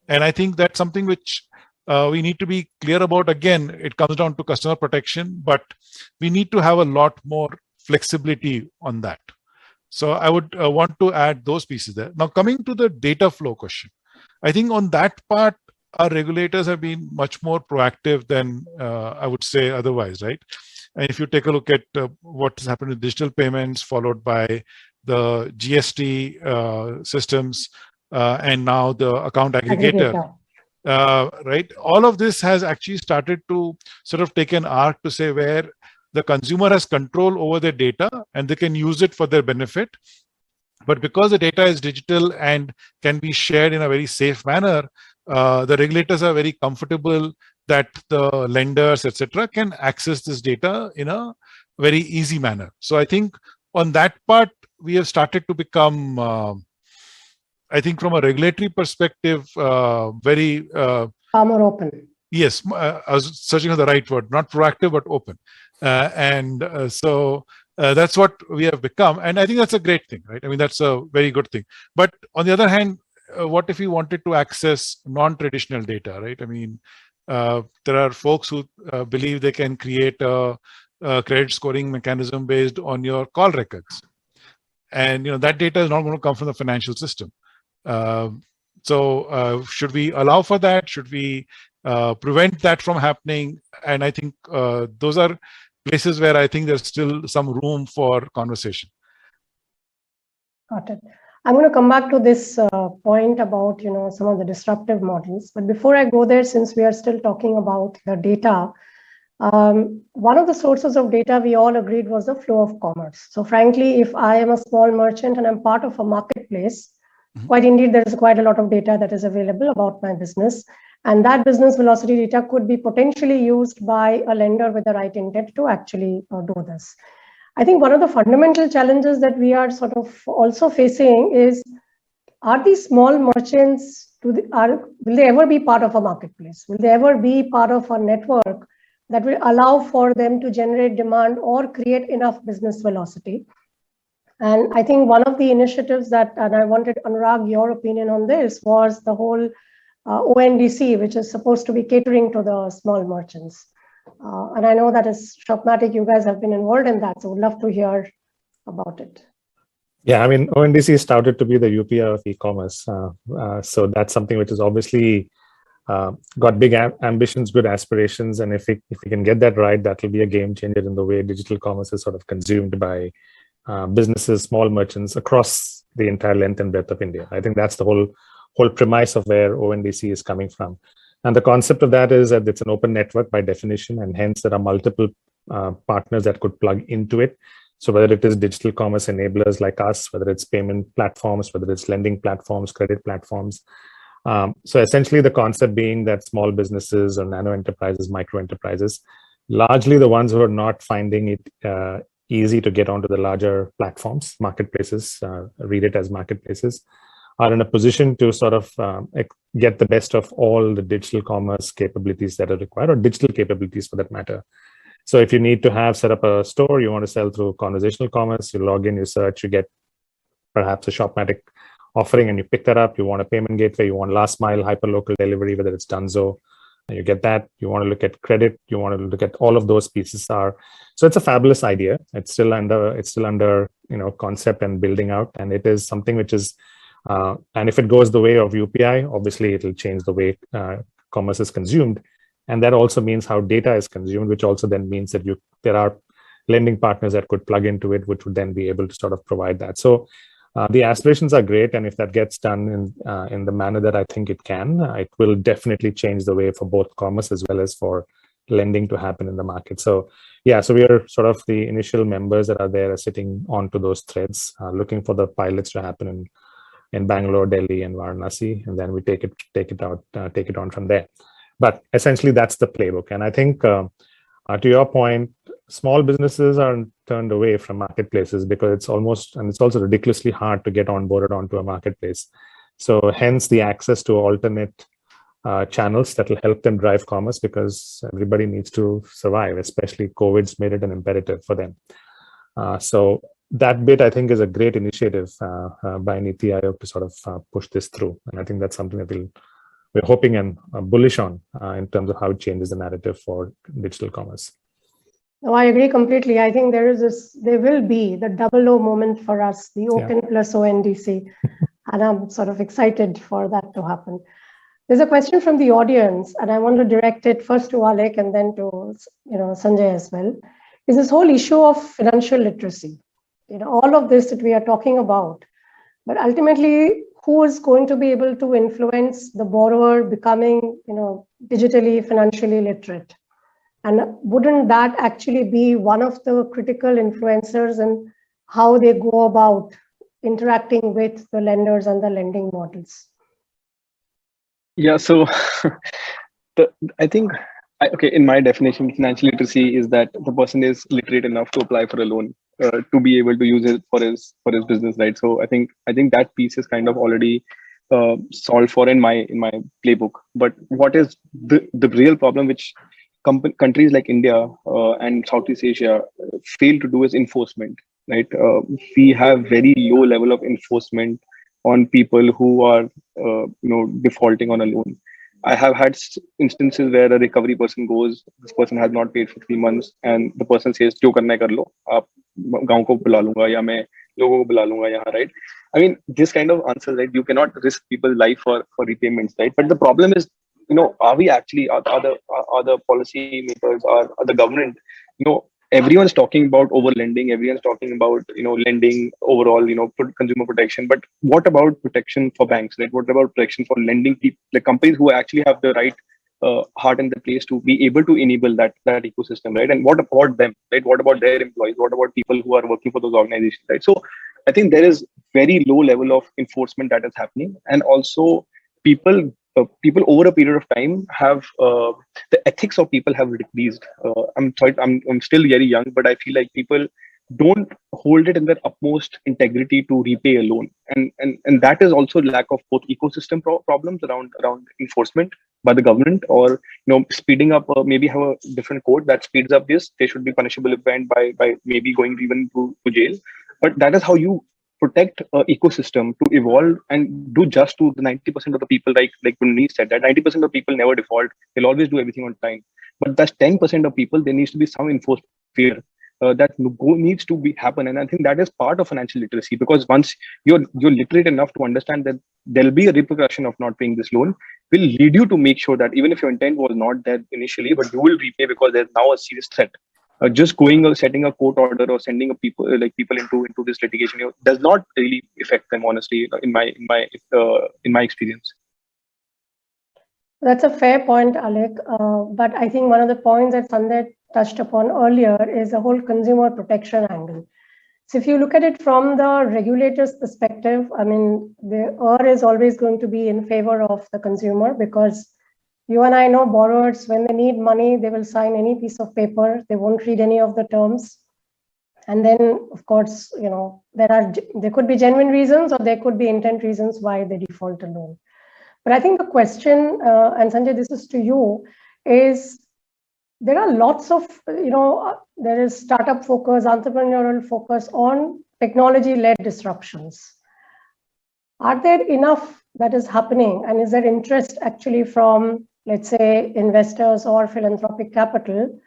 And I think that's something which we need to be clear about. Again, it comes down to customer protection, but we need to have a lot more flexibility on that. So I would want to add those pieces there. Now, coming to the data flow question, I think on that part, our regulators have been much more proactive than I would say otherwise, right? And if you take a look at what has happened with digital payments, followed by the GST systems, and now the account aggregator. Right? All of this has actually started to sort of take an arc to say where the consumer has control over their data and they can use it for their benefit. But because the data is digital and can be shared in a very safe manner, the regulators are very comfortable that the lenders, etc., can access this data in a very easy manner. So I think on that part, we have started to become, I think from a regulatory perspective, very... far more open. Yes, I was searching for the right word, not proactive, but open. So that's what we have become. And I think that's a great thing, right? I mean, that's a very good thing. But on the other hand, what if we wanted to access non-traditional data, right? I mean, there are folks who believe they can create a credit scoring mechanism based on your call records. And that data is not going to come from the financial system. So should we allow for that? Should we prevent that from happening? And I think those are places where I think there's still some room for conversation. Got it. I'm going to come back to this point about, some of the disruptive models. But before I go there, since we are still talking about the data, one of the sources of data we all agreed was the flow of commerce. So frankly, if I am a small merchant and I'm part of a marketplace, quite indeed, there is quite a lot of data that is available about my business. And that business velocity data could be potentially used by a lender with the right intent to actually do this. I think one of the fundamental challenges that we are sort of also facing is, are these small merchants, will they ever be part of a marketplace? Will they ever be part of a network that will allow for them to generate demand or create enough business velocity? And I think one of the initiatives and I wanted, Anurag, your opinion on this, was the whole ONDC, which is supposed to be catering to the small merchants. And I know that as Shopmatic, you guys have been involved in that, so would love to hear about it. Yeah, I mean, ONDC is touted to be the UPI of e-commerce. So that's something which is obviously got big ambitions, good aspirations. And if we can get that right, that will be a game changer in the way digital commerce is sort of consumed by businesses, small merchants across the entire length and breadth of India. I think that's the whole premise of where ONDC is coming from. And the concept of that is that it's an open network by definition, and hence there are multiple partners that could plug into it. So whether it is digital commerce enablers like us, whether it's payment platforms, whether it's lending platforms, credit platforms. So essentially the concept being that small businesses or nano enterprises, micro enterprises, largely the ones who are not finding it easy to get onto the larger platforms, marketplaces, read it as marketplaces, are in a position to sort of get the best of all the digital commerce capabilities that are required, or digital capabilities for that matter. So if you need to set up a store, you want to sell through conversational commerce, you log in, you search, you get perhaps a Shopmatic offering and you pick that up. You want a payment gateway, you want last mile hyperlocal delivery, whether it's Dunzo, and you get that. You want to look at credit, you want to look at all of those pieces so it's a fabulous idea. It's still under concept and building out, and it is something which is and if it goes the way of UPI, obviously it'll change the way commerce is consumed. And that also means how data is consumed, which also then means that there are lending partners that could plug into it, which would then be able to sort of provide that. So the aspirations are great. And if that gets done in the manner that I think it can, it will definitely change the way for both commerce as well as for lending to happen in the market. So yeah, so we are sort of the initial members that are there sitting onto those threads, looking for the pilots to happen in Bangalore, Delhi, and Varanasi, and then we take it on from there. But essentially, that's the playbook. And I think, to your point, small businesses are turned away from marketplaces because it's also ridiculously hard to get onboarded onto a marketplace. So hence the access to alternate channels that will help them drive commerce, because everybody needs to survive, especially COVID's made it an imperative for them. So that bit, I think, is a great initiative by Niti Aayog to sort of push this through. And I think that's something that we're hoping and bullish on in terms of how it changes the narrative for digital commerce. No, I agree completely. I think there will be the double O moment for us, the Open plus ONDC. And I'm sort of excited for that to happen. There's a question from the audience, and I want to direct it first to Alec and then to Sanjay as well. Is this whole issue of financial literacy? All of this that we are talking about, but ultimately, who is going to be able to influence the borrower becoming, digitally, financially literate? And wouldn't that actually be one of the critical influencers in how they go about interacting with the lenders and the lending models? Yeah, so I think, in my definition, financial literacy is that the person is literate enough to apply for a loan, to be able to use it for his business, right? So I think that piece is kind of already solved for in my playbook. But what is the real problem which countries like India and Southeast Asia fail to do is enforcement, right? We have very low level of enforcement on people who are defaulting on a loan. I have had instances where a recovery person goes, this person has not paid for 3 months, and the person says, "Jo karna hai kar lo, aap gaon ko bula lunga ya main logo ko bula lunga yahan," right? I mean, this kind of answer, right? You cannot risk people's life for repayments, right? But the problem is, are we actually are the policy makers, are the government, everyone's talking about over lending, everyone's talking about lending overall, consumer protection, but what about protection for banks, right? What about protection for lending people, like companies who actually have the right heart and the place to be able to enable that ecosystem, right? And what about them, right? What about their employees? What about people who are working for those organizations, right? So I think there is very low level of enforcement that is happening, and also people over a period of time have the ethics of people have decreased. I'm sorry, I'm still very young, but I feel like people don't hold it in their utmost integrity to repay a loan, and that is also lack of both ecosystem problems around enforcement by the government, or speeding up, maybe have a different code that speeds up this. They should be punishable event by maybe going even to jail, but that is how you protect ecosystem to evolve and do just to the 90% of the people, like Manish said, that 90% of people never default. They'll always do everything on time. But that's 10% of people, there needs to be some enforced fear that needs to be happen. And I think that is part of financial literacy, because once you're literate enough to understand that there'll be a repercussion of not paying this loan, will lead you to make sure that even if your intent was not there initially, but you will repay because there's now a serious threat. Just going or setting a court order or sending a people into this litigation, does not really affect them, honestly, in my experience. That's a fair point, Alec. But I think one of the points that Sanjay touched upon earlier is the whole consumer protection angle. So if you look at it from the regulator's perspective, I mean, the is always going to be in favor of the consumer, because you and I know borrowers, when they need money, they will sign any piece of paper. They won't read any of the terms. And then, of course, there could be genuine reasons, or there could be intent reasons why they default a loan. But I think the question, and Sanjay, this is to you, is there are lots of, there is startup focus, entrepreneurial focus on technology-led disruptions. Are there enough that is happening? And is there interest actually from, let's say, investors or philanthropic capital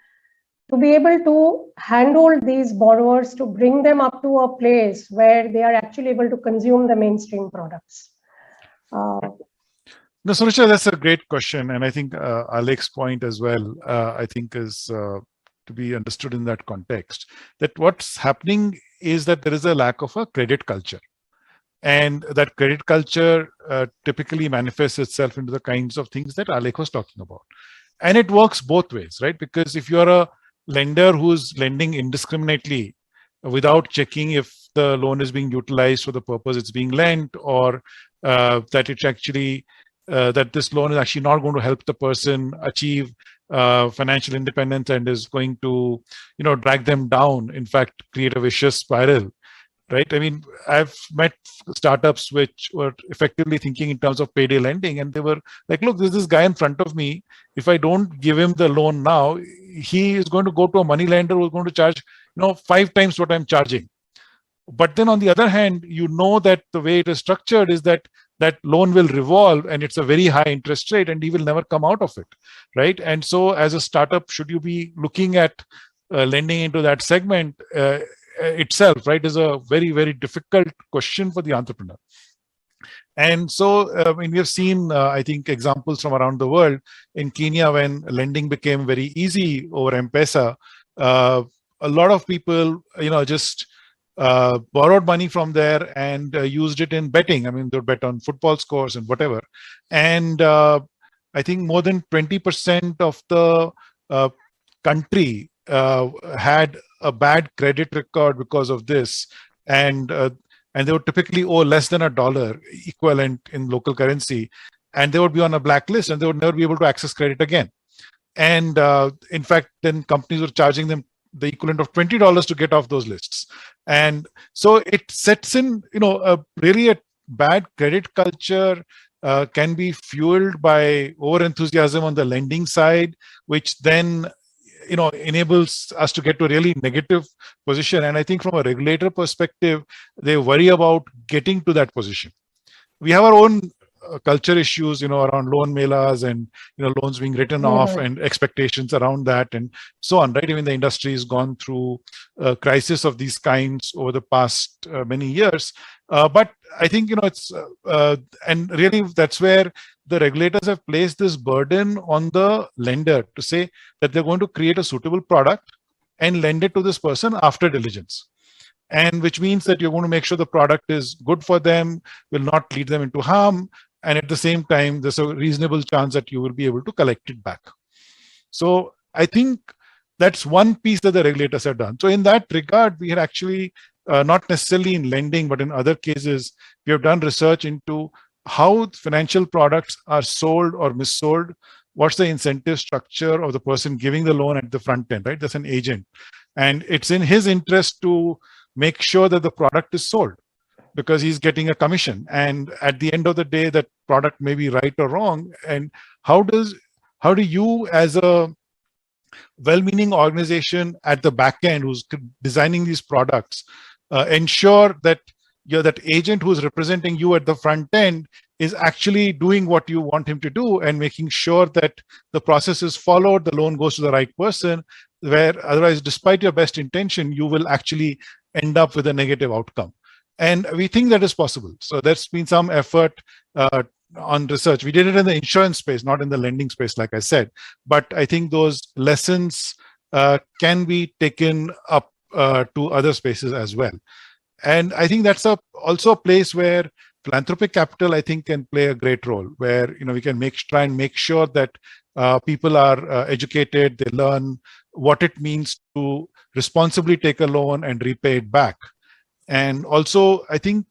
to be able to handle these borrowers, to bring them up to a place where they are actually able to consume the mainstream products? No, Surisha, that's a great question. And I think Alec's point as well, I think is to be understood in that context, that what's happening is that there is a lack of a credit culture. And that credit culture typically manifests itself into the kinds of things that Alec was talking about. And it works both ways, right? Because if you're a lender who's lending indiscriminately without checking if the loan is being utilized for the purpose it's being lent, or that it's actually that this loan is actually not going to help the person achieve financial independence and is going to, drag them down, in fact, create a vicious spiral, right? I mean, I've met startups which were effectively thinking in terms of payday lending, and they were like, look, there's this guy in front of me. If I don't give him the loan now, he is going to go to a money lender who's going to charge, 5 times what I'm charging. But then on the other hand, that the way it is structured is that loan will revolve, and it's a very high interest rate, and he will never come out of it, right? And so as a startup, should you be looking at lending into that segment itself, right, is a very, very difficult question for the entrepreneur. And so, we have seen, I think, examples from around the world. In Kenya, when lending became very easy over M-Pesa, a lot of people, just borrowed money from there and used it in betting. I mean, they would bet on football scores and whatever. And I think more than 20% of the country had a bad credit record because of this. And they would typically owe less than $1 equivalent in local currency. And they would be on a blacklist, and they would never be able to access credit again. And in fact, then companies were charging them the equivalent of $20 to get off those lists. And so it sets in, really a bad credit culture can be fueled by over enthusiasm on the lending side, which then, enables us to get to a really negative position. And I think from a regulator perspective, they worry about getting to that position. We have our own culture issues, around loan melas and, loans being written off and expectations around that and so on, right? Even the industry has gone through a crisis of these kinds over the past many years. But I think, it's, and really that's where the regulators have placed this burden on the lender to say that they're going to create a suitable product, and lend it to this person after diligence. And which means that you're going to make sure the product is good for them, will not lead them into harm, and at the same time, there's a reasonable chance that you will be able to collect it back. So I think that's one piece that the regulators have done. So in that regard, we had actually, not necessarily in lending, but in other cases, we have done research into how financial products are sold or missold. What's the incentive structure of the person giving the loan at the front end, right? That's an agent. And it's in his interest to make sure that the product is sold because he's getting a commission. And at the end of the day, that product may be right or wrong. And how do you, as a well-meaning organization at the back end who's designing these products, ensure that that agent who's representing you at the front end is actually doing what you want him to do and making sure that the process is followed, the loan goes to the right person, where otherwise, despite your best intention, you will actually end up with a negative outcome. And we think that is possible. So there's been some effort on research. We did it in the insurance space, not in the lending space, like I said. But I think those lessons can be taken up to other spaces as well. And I think that's also a place where philanthropic capital, I think, can play a great role, where we can try and make sure that people are educated, they learn what it means to responsibly take a loan and repay it back. And also, I think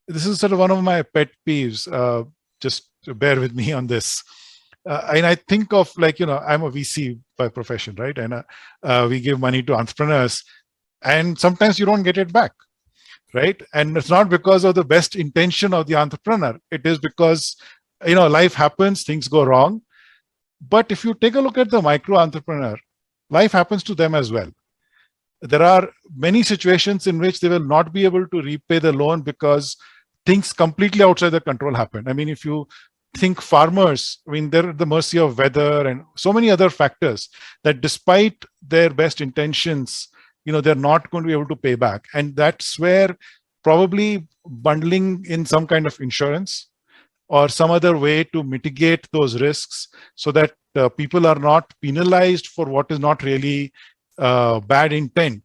this is sort of one of my pet peeves. Just bear with me on this. And I think of I'm a VC by profession, right? And we give money to entrepreneurs, and sometimes you don't get it back, right? And it's not because of the best intention of the entrepreneur. It is because life happens, things go wrong. But if you take a look at the micro entrepreneur, life happens to them as well. There are many situations in which they will not be able to repay the loan because things completely outside their control happen. I mean, if you think farmers, they're at the mercy of weather and so many other factors that despite their best intentions, they're not going to be able to pay back. And that's where probably bundling in some kind of insurance or some other way to mitigate those risks so that people are not penalized for what is not really bad intent,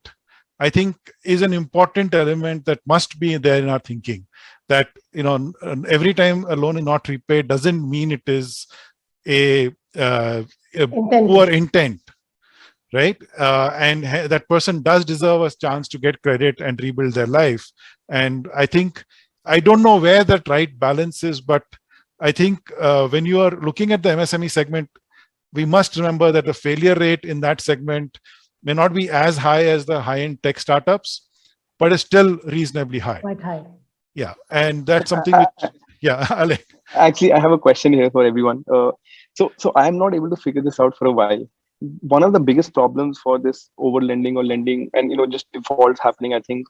I think is an important element that must be there in our thinking. That every time a loan is not repaid doesn't mean it is a poor intent, right? And that person does deserve a chance to get credit and rebuild their life. And I think, I don't know where that right balance is, but I think when you are looking at the MSME segment, we must remember that the failure rate in that segment may not be as high as the high-end tech startups, but it's still reasonably high. Quite high. Yeah, and that's something which, yeah, Alec. Actually, I have a question here for everyone. So I'm not able to figure this out for a while. One of the biggest problems for this over lending or lending and just defaults happening, I think,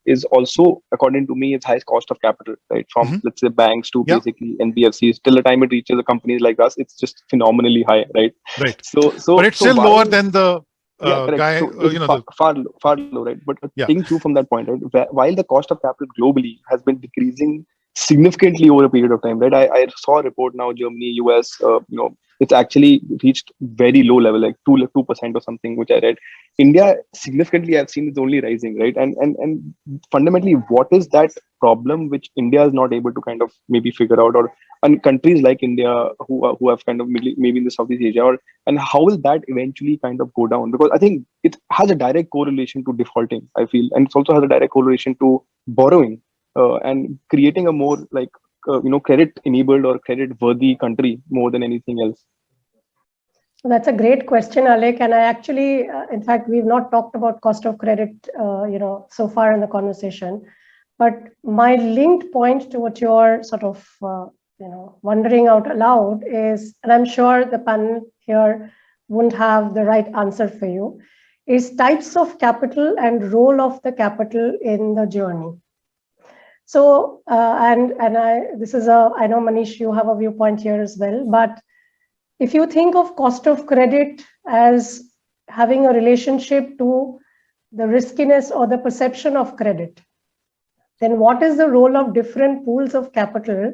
is also, according to me, it's highest cost of capital, right? From let's say banks to basically NBFCs. Till the time it reaches a companies like us, it's just phenomenally high, right? Right. So but it's still lower than the guy, so far low, right? But taking through from that point, right? While the cost of capital globally has been decreasing significantly over a period of time, right? I saw a report now, Germany, US, it's actually reached very low level, like 2% or something, which I read. India, significantly, I've seen it's only rising, right? And fundamentally, what is that problem which India is not able to kind of maybe figure out, or and countries like India who have kind of maybe in the Southeast Asia, and how will that eventually kind of go down? Because I think it has a direct correlation to defaulting, I feel, and it also has a direct correlation to borrowing and creating a more like credit enabled or credit worthy country more than anything else. That's a great question, Alec. And I actually, in fact, we've not talked about cost of credit, so far in the conversation. But my linked point to what you're sort of, wondering out aloud is, and I'm sure the panel here wouldn't have the right answer for you, is types of capital and role of the capital in the journey. So, I know Manish, you have a viewpoint here as well, but if you think of cost of credit as having a relationship to the riskiness or the perception of credit, then what is the role of different pools of capital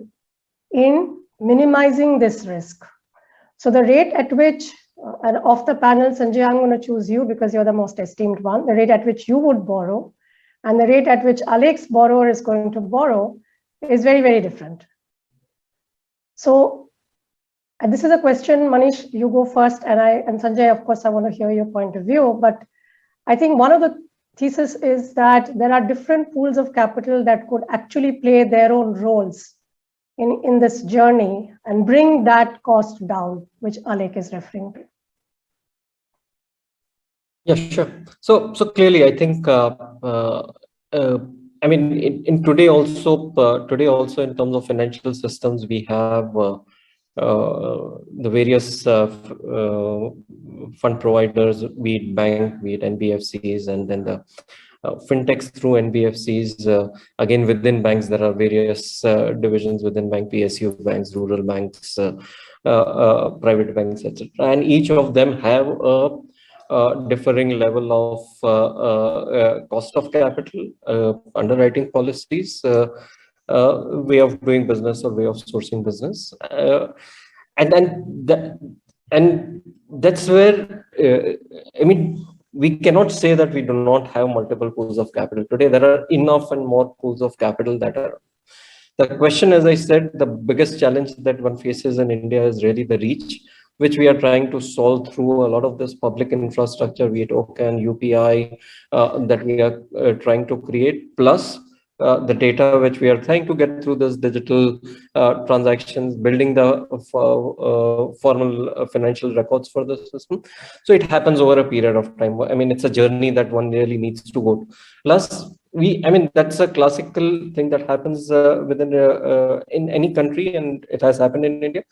in minimizing this risk? So the rate at which and of the panel, Sanjay, I'm going to choose you because you're the most esteemed one. The rate at which you would borrow and the rate at which Alex borrower is going to borrow is very, very different. So this is a question, Manish, you go first, and Sanjay, of course, I want to hear your point of view. But I think one of the thesis is that there are different pools of capital that could actually play their own roles in this journey and bring that cost down, which Alek is referring to. Yeah, sure. So clearly, I think, I mean, in today also in terms of financial systems, we have the various fund providers, be it bank, be it NBFCs, and then the fintechs through NBFCs. Again, within banks, there are various divisions within bank, PSU banks, rural banks, private banks, etc. And each of them have a differing level of cost of capital, underwriting policies, way of doing business or way of sourcing business, and that's where I mean, we cannot say that we do not have multiple pools of capital today. There are enough and more pools of capital that are. The question, as I said, the biggest challenge that one faces in India is really the reach, which we are trying to solve through a lot of this public infrastructure, be it token, UPI, that we are trying to create, plus the data which we are trying to get through this digital transactions, building the formal financial records for the system. So it happens over a period of time. I mean, it's a journey that one really needs to go to. Plus, I mean, that's a classical thing that happens within in any country, and it has happened in India.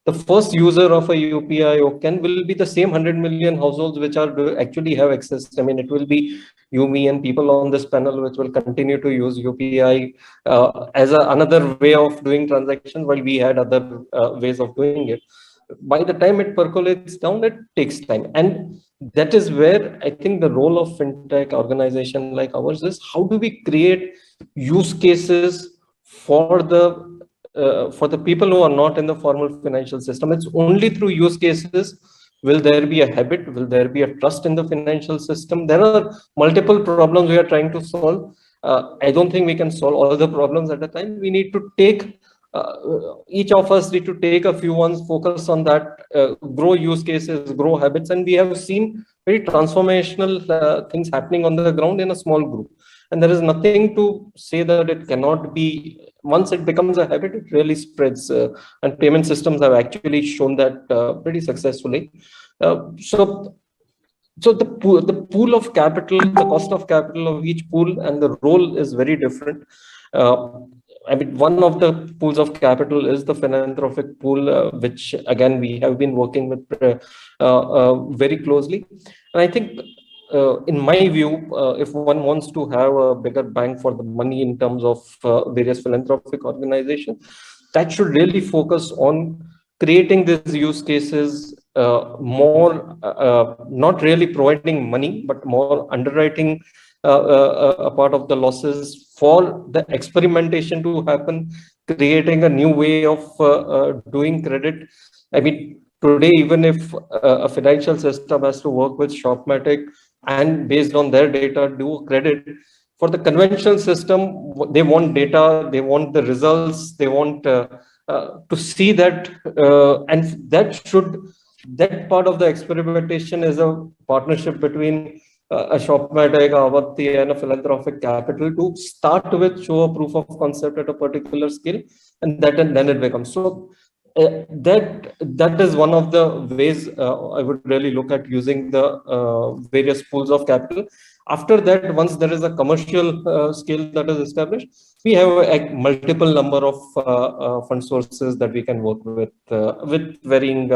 The first user of a UPI token will be the same 100 million households which are actually have access. I mean, it will be you, me, and people on this panel which will continue to use UPI as another way of doing transactions, while we had other ways of doing it. By the time it percolates down, it takes time. And that is where I think the role of fintech organization like ours is, how do we create use cases for the people who are not in the formal financial system? It's only through use cases will there be a habit, will there be a trust in the financial system. There are multiple problems we are trying to solve. I don't think we can solve all the problems at a time. We need to take each of us need to take a few ones, focus on that, grow use cases, grow habits, and we have seen very transformational things happening on the ground in a small group. And there is nothing to say that it cannot be. Once it becomes a habit, it really spreads, and payment systems have actually shown that pretty successfully. So the pool of capital, the cost of capital of each pool, and the role is very different. I mean, one of the pools of capital is the philanthropic pool, which again we have been working with very closely. And I think, in my view, if one wants to have a bigger bang for the money in terms of various philanthropic organizations, that should really focus on creating these use cases, more not really providing money, but more underwriting a part of the losses for the experimentation to happen, creating a new way of doing credit. I mean, today, even if a financial system has to work with Shopmatic and based on their data do credit, for the conventional system, they want data, they want the results, they want to see that, and that part of the experimentation is a partnership between a Shopmatic, Avanti, and a philanthropic capital to start with, show a proof of concept at a particular scale, and then it becomes. So that is one of the ways I would really look at using the various pools of capital. After that, once there is a commercial scale that is established, we have a multiple number of fund sources that we can work with varying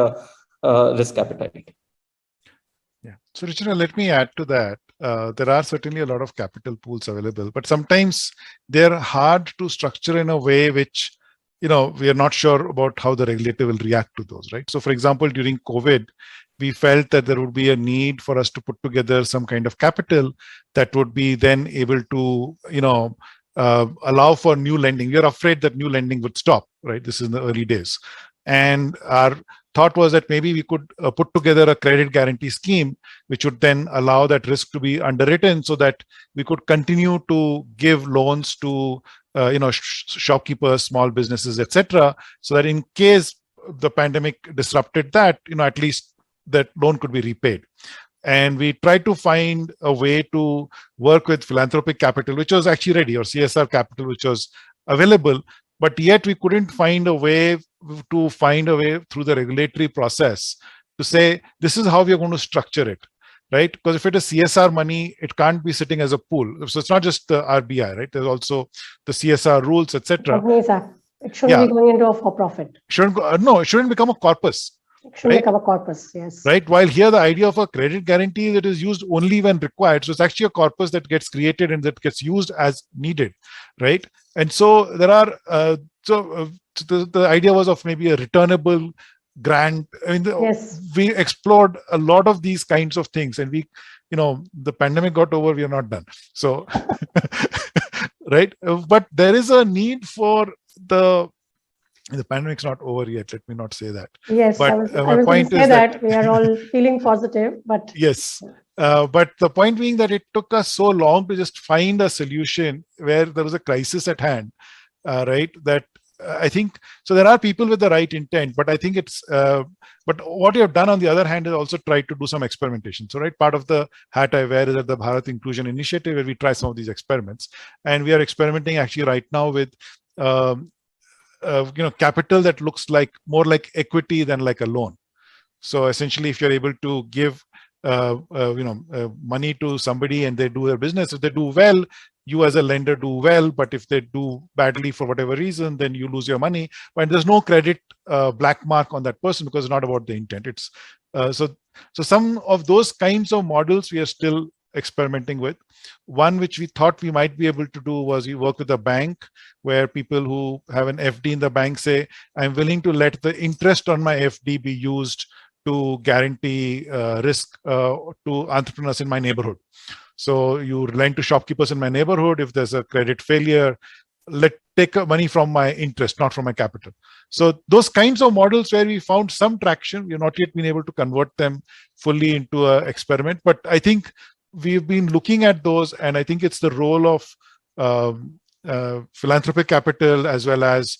risk appetite. Yeah. So, Richard, let me add to that. There are certainly a lot of capital pools available, but sometimes they're hard to structure in a way which, we are not sure about how the regulator will react to those, right? So, for example, during COVID, we felt that there would be a need for us to put together some kind of capital that would be then able to, allow for new lending. We are afraid that new lending would stop, right? This is in the early days. And our thought was that maybe we could put together a credit guarantee scheme, which would then allow that risk to be underwritten so that we could continue to give loans to shopkeepers, small businesses, etc., so that in case the pandemic disrupted that, at least that loan could be repaid. And we tried to find a way to work with philanthropic capital, which was actually ready, or CSR capital, which was available, but yet we couldn't find a way through the regulatory process to say, this is how we are going to structure it, right? Because if it is CSR money, it can't be sitting as a pool. So it's not just the RBI, right? There's also the CSR rules, etc. Companies Act. It shouldn't be going into a for-profit. It shouldn't become a corpus. It should become a corpus, yes. Right. While here the idea of a credit guarantee is it is used only when required. So it's actually a corpus that gets created and that gets used as needed, right? And so there are the idea was of maybe a returnable grant. I mean, we explored a lot of these kinds of things, and the pandemic got over, we are not done. So, right. But there is a need for the pandemic's not over yet. Let me not say that. Yes, but my point is that we are all feeling positive, but yes. But the point being that it took us so long to just find a solution where there was a crisis at hand, right? That I think so. There are people with the right intent, but I think it's. But what we have done on the other hand is also try to do some experimentation. So, right, part of the hat I wear is at the Bharat Inclusion Initiative, where we try some of these experiments, and we are experimenting actually right now with. Capital that looks more like equity than like a loan. So essentially, if you're able to give money to somebody and they do their business, if they do well, you as a lender do well. But if they do badly for whatever reason, then you lose your money. But there's no credit black mark on that person because it's not about the intent. It's so some of those kinds of models we are still experimenting with. One which we thought we might be able to do was we work with a bank where people who have an FD in the bank say, I'm willing to let the interest on my FD be used to guarantee risk to entrepreneurs in my neighborhood. So you lend to shopkeepers in my neighborhood. If there's a credit failure, take money from my interest, not from my capital. So those kinds of models where we found some traction, we've not yet been able to convert them fully into an experiment. But I think we've been looking at those, and I think it's the role of philanthropic capital as well as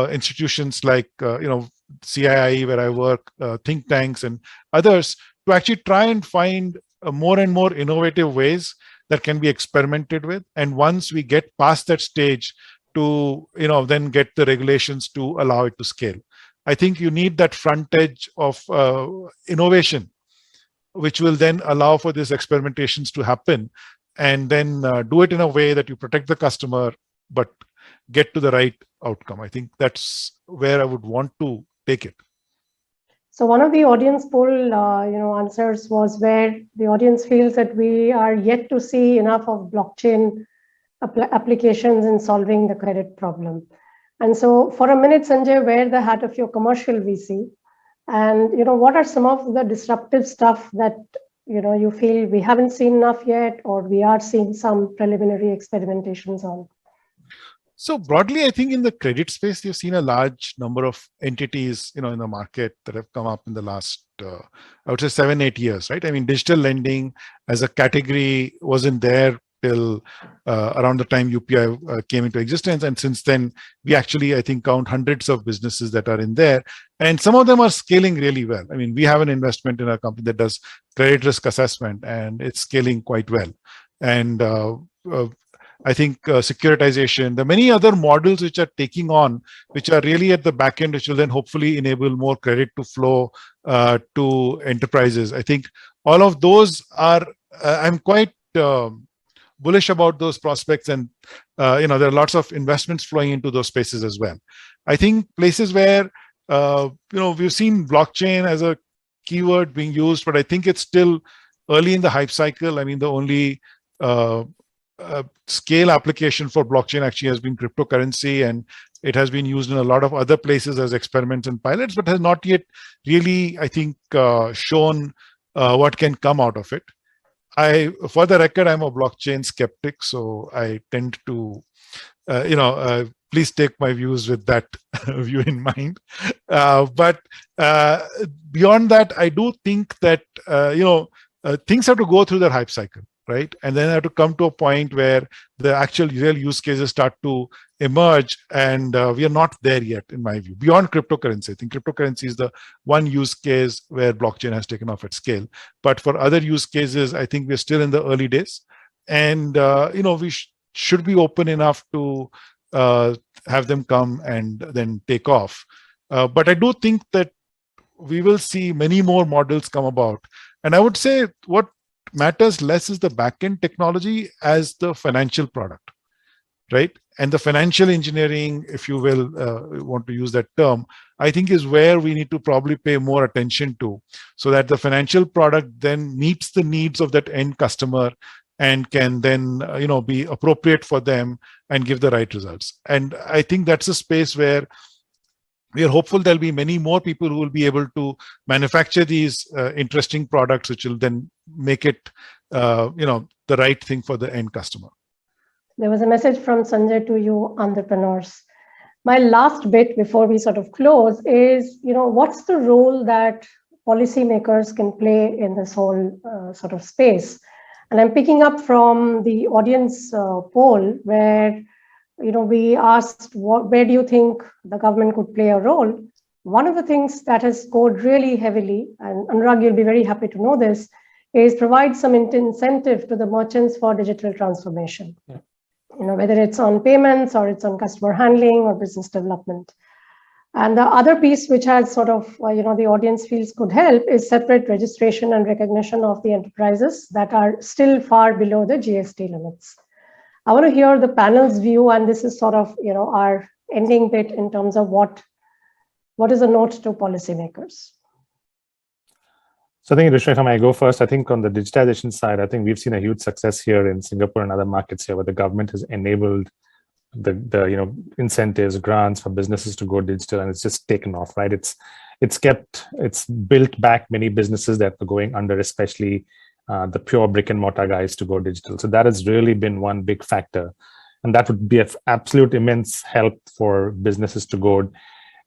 institutions like CII, where I work, think tanks and others, to actually try and find more and more innovative ways that can be experimented with. And once we get past that stage, to then get the regulations to allow it to scale. I think you need that front edge of innovation, which will then allow for these experimentations to happen, and then do it in a way that you protect the customer, but get to the right outcome. I think that's where I would want to take it. So one of the audience poll, answers was where the audience feels that we are yet to see enough of blockchain applications in solving the credit problem. And so for a minute, Sanjay, wear the hat of your commercial VC. And what are some of the disruptive stuff that you feel we haven't seen enough yet, or we are seeing some preliminary experimentations on? So broadly, I think in the credit space, you've seen a large number of entities, in the market that have come up in the last, I would say 7-8 years, right? I mean, digital lending as a category wasn't there till around the time UPI came into existence. And since then, we actually, I think, count hundreds of businesses that are in there. And some of them are scaling really well. I mean, we have an investment in a company that does credit risk assessment, and it's scaling quite well. And I think securitization, the many other models which are taking on, which are really at the back end, which will then hopefully enable more credit to flow to enterprises. I think all of those are, I'm quite bullish about those prospects, and there are lots of investments flowing into those spaces as well. I think places where we've seen blockchain as a keyword being used, but I think it's still early in the hype cycle. I mean, the only scale application for blockchain actually has been cryptocurrency, and it has been used in a lot of other places as experiments and pilots, but has not yet really, I think, shown what can come out of it. For the record, I'm a blockchain skeptic, so I tend to please take my views with that view in mind. But beyond that, I do think that things have to go through their hype cycle, right? And then have to come to a point where the actual real use cases start to emerge, and we are not there yet, in my view. Beyond cryptocurrency, I think cryptocurrency is the one use case where blockchain has taken off at scale. But for other use cases, I think we're still in the early days, and we should be open enough to have them come and then take off. But I do think that we will see many more models come about. And I would say what matters less is the backend technology as the financial product, right? And the financial engineering, if you will want to use that term, I think is where we need to probably pay more attention to, so that the financial product then meets the needs of that end customer and can then be appropriate for them and give the right results. And I think that's a space where we are hopeful there'll be many more people who will be able to manufacture these interesting products, which will then make it the right thing for the end customer. There was a message from Sanjay to you entrepreneurs. My last bit before we sort of close is, what's the role that policymakers can play in this whole sort of space? And I'm picking up from the audience poll where, we asked, where do you think the government could play a role? One of the things that has scored really heavily, and Anurag, you'll be very happy to know this, is provide some incentive to the merchants for digital transformation. Yeah. Whether it's on payments or it's on customer handling or business development. And the other piece which has sort of, the audience feels could help is separate registration and recognition of the enterprises that are still far below the GST limits. I want to hear the panel's view, and this is sort of, our ending bit in terms of what is a note to policymakers. So I think, Rishma, if I may go first, I think on the digitization side, I think we've seen a huge success here in Singapore and other markets here, where the government has enabled the incentives, grants for businesses to go digital, and it's just taken off, right? It's built back many businesses that were going under, especially the pure brick and mortar guys, to go digital. So that has really been one big factor, and that would be an absolute immense help for businesses to go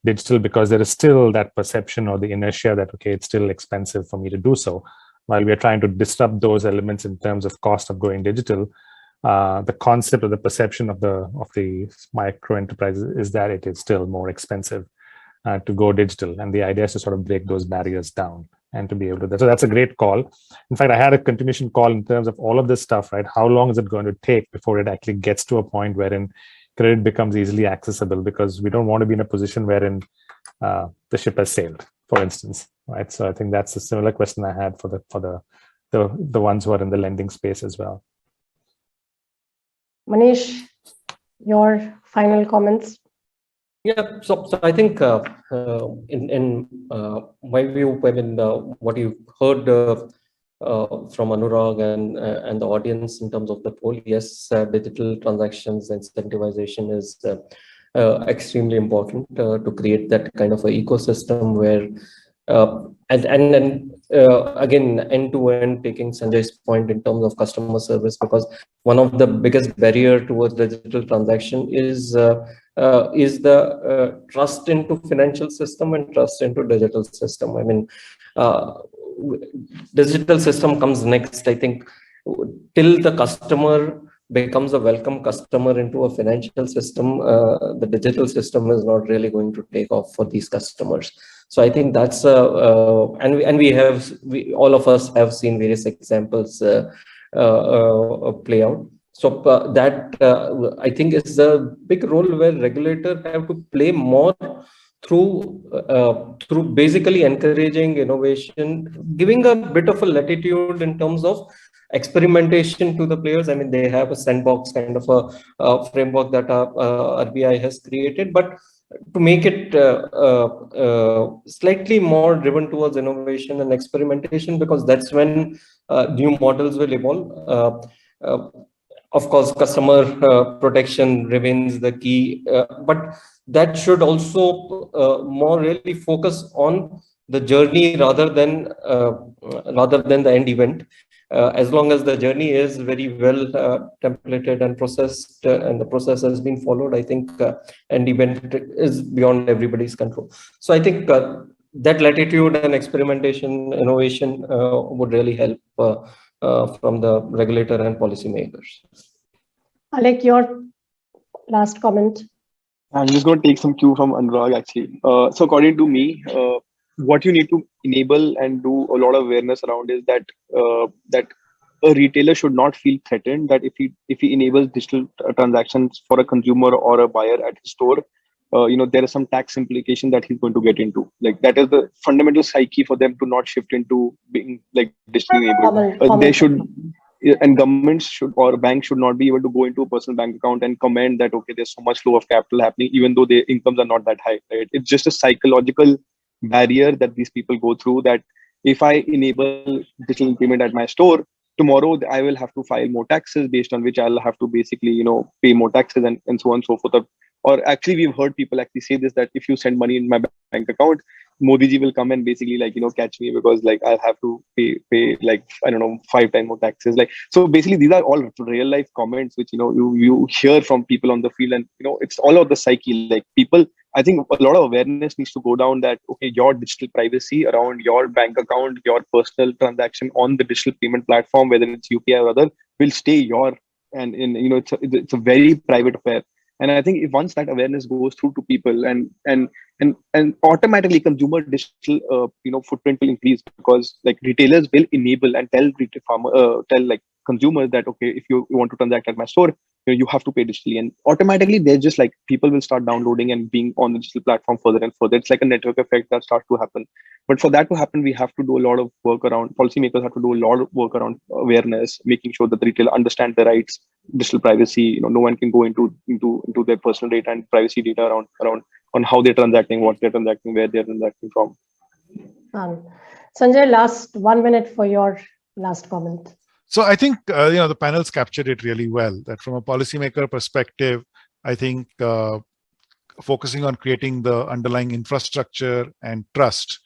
digital, because there is still that perception or the inertia that, okay, it's still expensive for me to do so. While we are trying to disrupt those elements in terms of cost of going digital, the concept or the perception of the micro enterprises is that it is still more expensive to go digital, and the idea is to sort of break those barriers down and to be able to. So that's a great call. In fact, I had a continuation call in terms of all of this stuff, right? How long is it going to take before it actually gets to a point wherein credit becomes easily accessible? Because we don't want to be in a position wherein the ship has sailed, for instance, right? So I think that's a similar question I had for the ones who are in the lending space as well. Manish, your final comments. Yeah, so I think in my view, I mean, what you heard from Anurag and the audience in terms of the poll, yes, digital transactions incentivization is extremely important to create that kind of an ecosystem where, and then again, end-to-end, taking Sanjay's point in terms of customer service, because one of the biggest barrier towards digital transaction is the trust into financial system and trust into digital system. I mean, digital system comes next. I think till the customer becomes a welcome customer into a financial system, the digital system is not really going to take off for these customers. So I think that's we all of us have seen various examples play out. So that I think is a big role where regulators have to play more through basically encouraging innovation, giving a bit of a latitude in terms of experimentation to the players. I mean, they have a sandbox kind of a framework that RBI has created, but to make it slightly more driven towards innovation and experimentation, because that's when new models will evolve. Of course, customer protection remains the key, but that should also more really focus on the journey rather than the end event. as long as the journey is very well templated and processed, and the process has been followed, I think an event is beyond everybody's control. So I think that latitude and experimentation, innovation would really help from the regulator and policymakers. Alec, your last comment. I'm just going to take some cue from Anurag actually. So according to me, what you need to enable and do a lot of awareness around is that that a retailer should not feel threatened that if he enables digital transactions for a consumer or a buyer at his store, there is some tax implication that he's going to get into. Like that is the fundamental psyche for them to not shift into being like digitally enabled. They should. And governments should or banks should not be able to go into a personal bank account and comment that, okay, there's so much flow of capital happening, even though their incomes are not that high, right? It's just a psychological barrier that these people go through, that if I enable digital payment at my store, tomorrow I will have to file more taxes, based on which I'll have to basically, pay more taxes and so on and so forth. Or actually, we've heard people actually say this, that if you send money in my bank account, Modi ji will come and basically catch me, because I'll have to pay like, I don't know, 5 times more taxes. So basically these are all real life comments which you hear from people on the field, and it's all about the psyche. Like people, I think a lot of awareness needs to go down that, okay, your digital privacy around your bank account, your personal transaction on the digital payment platform, whether it's UPI or other, will stay your, and it's a very private affair. And I think if once that awareness goes through to people, and automatically consumer digital footprint will increase, because like retailers will enable and tell consumers that, okay, if you want to transact at my store, you have to pay digitally, and automatically they're just like, people will start downloading and being on the digital platform further and further. It's like a network effect that starts to happen. But for that to happen, we have to do a lot of work around, policymakers have to do a lot of work around awareness, making sure that the retailer understand the rights, digital privacy. No one can go into their personal data and privacy data around on how they're transacting, what they're transacting, where they're transacting from. Sanjay, last 1 minute for your last comment. So I think the panels captured it really well. That from a policymaker perspective, I think focusing on creating the underlying infrastructure and trust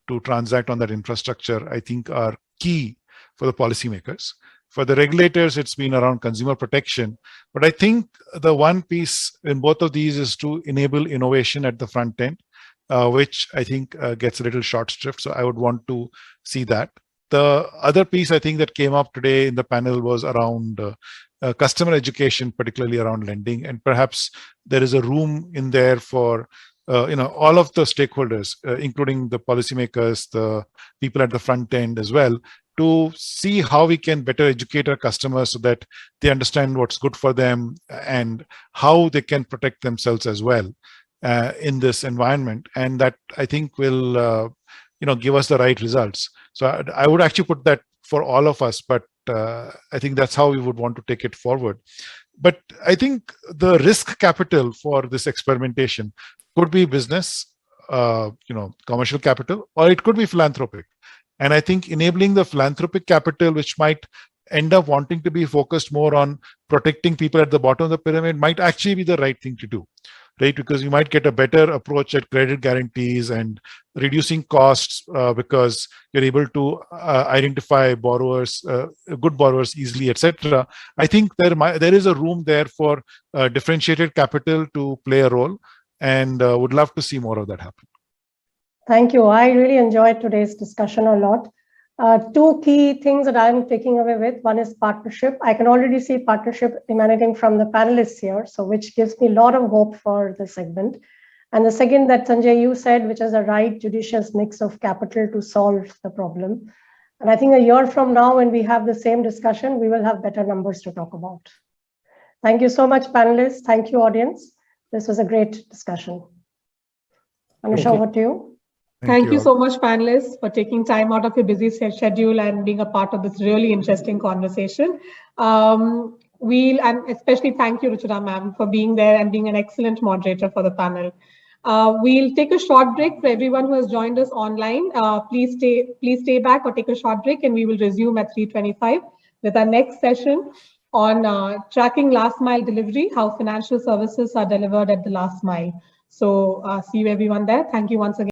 to transact on that infrastructure, I think, are key for the policymakers. For the regulators, it's been around consumer protection. But I think the one piece in both of these is to enable innovation at the front end, which I think gets a little short shrift. So I would want to see that. The other piece I think that came up today in the panel was around customer education, particularly around lending. And perhaps there is a room in there for all of the stakeholders, including the policymakers, the people at the front end as well, to see how we can better educate our customers so that they understand what's good for them and how they can protect themselves as well in this environment. And that, I think, will give us the right results. So I would actually put that for all of us, but I think that's how we would want to take it forward. But I think the risk capital for this experimentation could be business, commercial capital, or it could be philanthropic. And I think enabling the philanthropic capital, which might end up wanting to be focused more on protecting people at the bottom of the pyramid, might actually be the right thing to do, right? Because you might get a better approach at credit guarantees and reducing costs because you're able to identify borrowers, good borrowers easily, etc. I think there is a room there for differentiated capital to play a role, and would love to see more of that happen. Thank you. I really enjoyed today's discussion a lot. 2 key things that I'm taking away with. One is partnership. I can already see partnership emanating from the panelists here, so which gives me a lot of hope for the segment. And the second that Sanjay, you said, which is the right judicious mix of capital to solve the problem. And I think a year from now, when we have the same discussion, we will have better numbers to talk about. Thank you so much, panelists. Thank you, audience. This was a great discussion. Anusha, over to you. Thank you so much, panelists, for taking time out of your busy schedule and being a part of this really interesting conversation. And especially thank you, Ruchira ma'am, for being there and being an excellent moderator for the panel. We'll take a short break for everyone who has joined us online. Please stay back or take a short break, and we will resume at 3:25 with our next session on tracking last mile delivery, how financial services are delivered at the last mile. So see you everyone there. Thank you once again.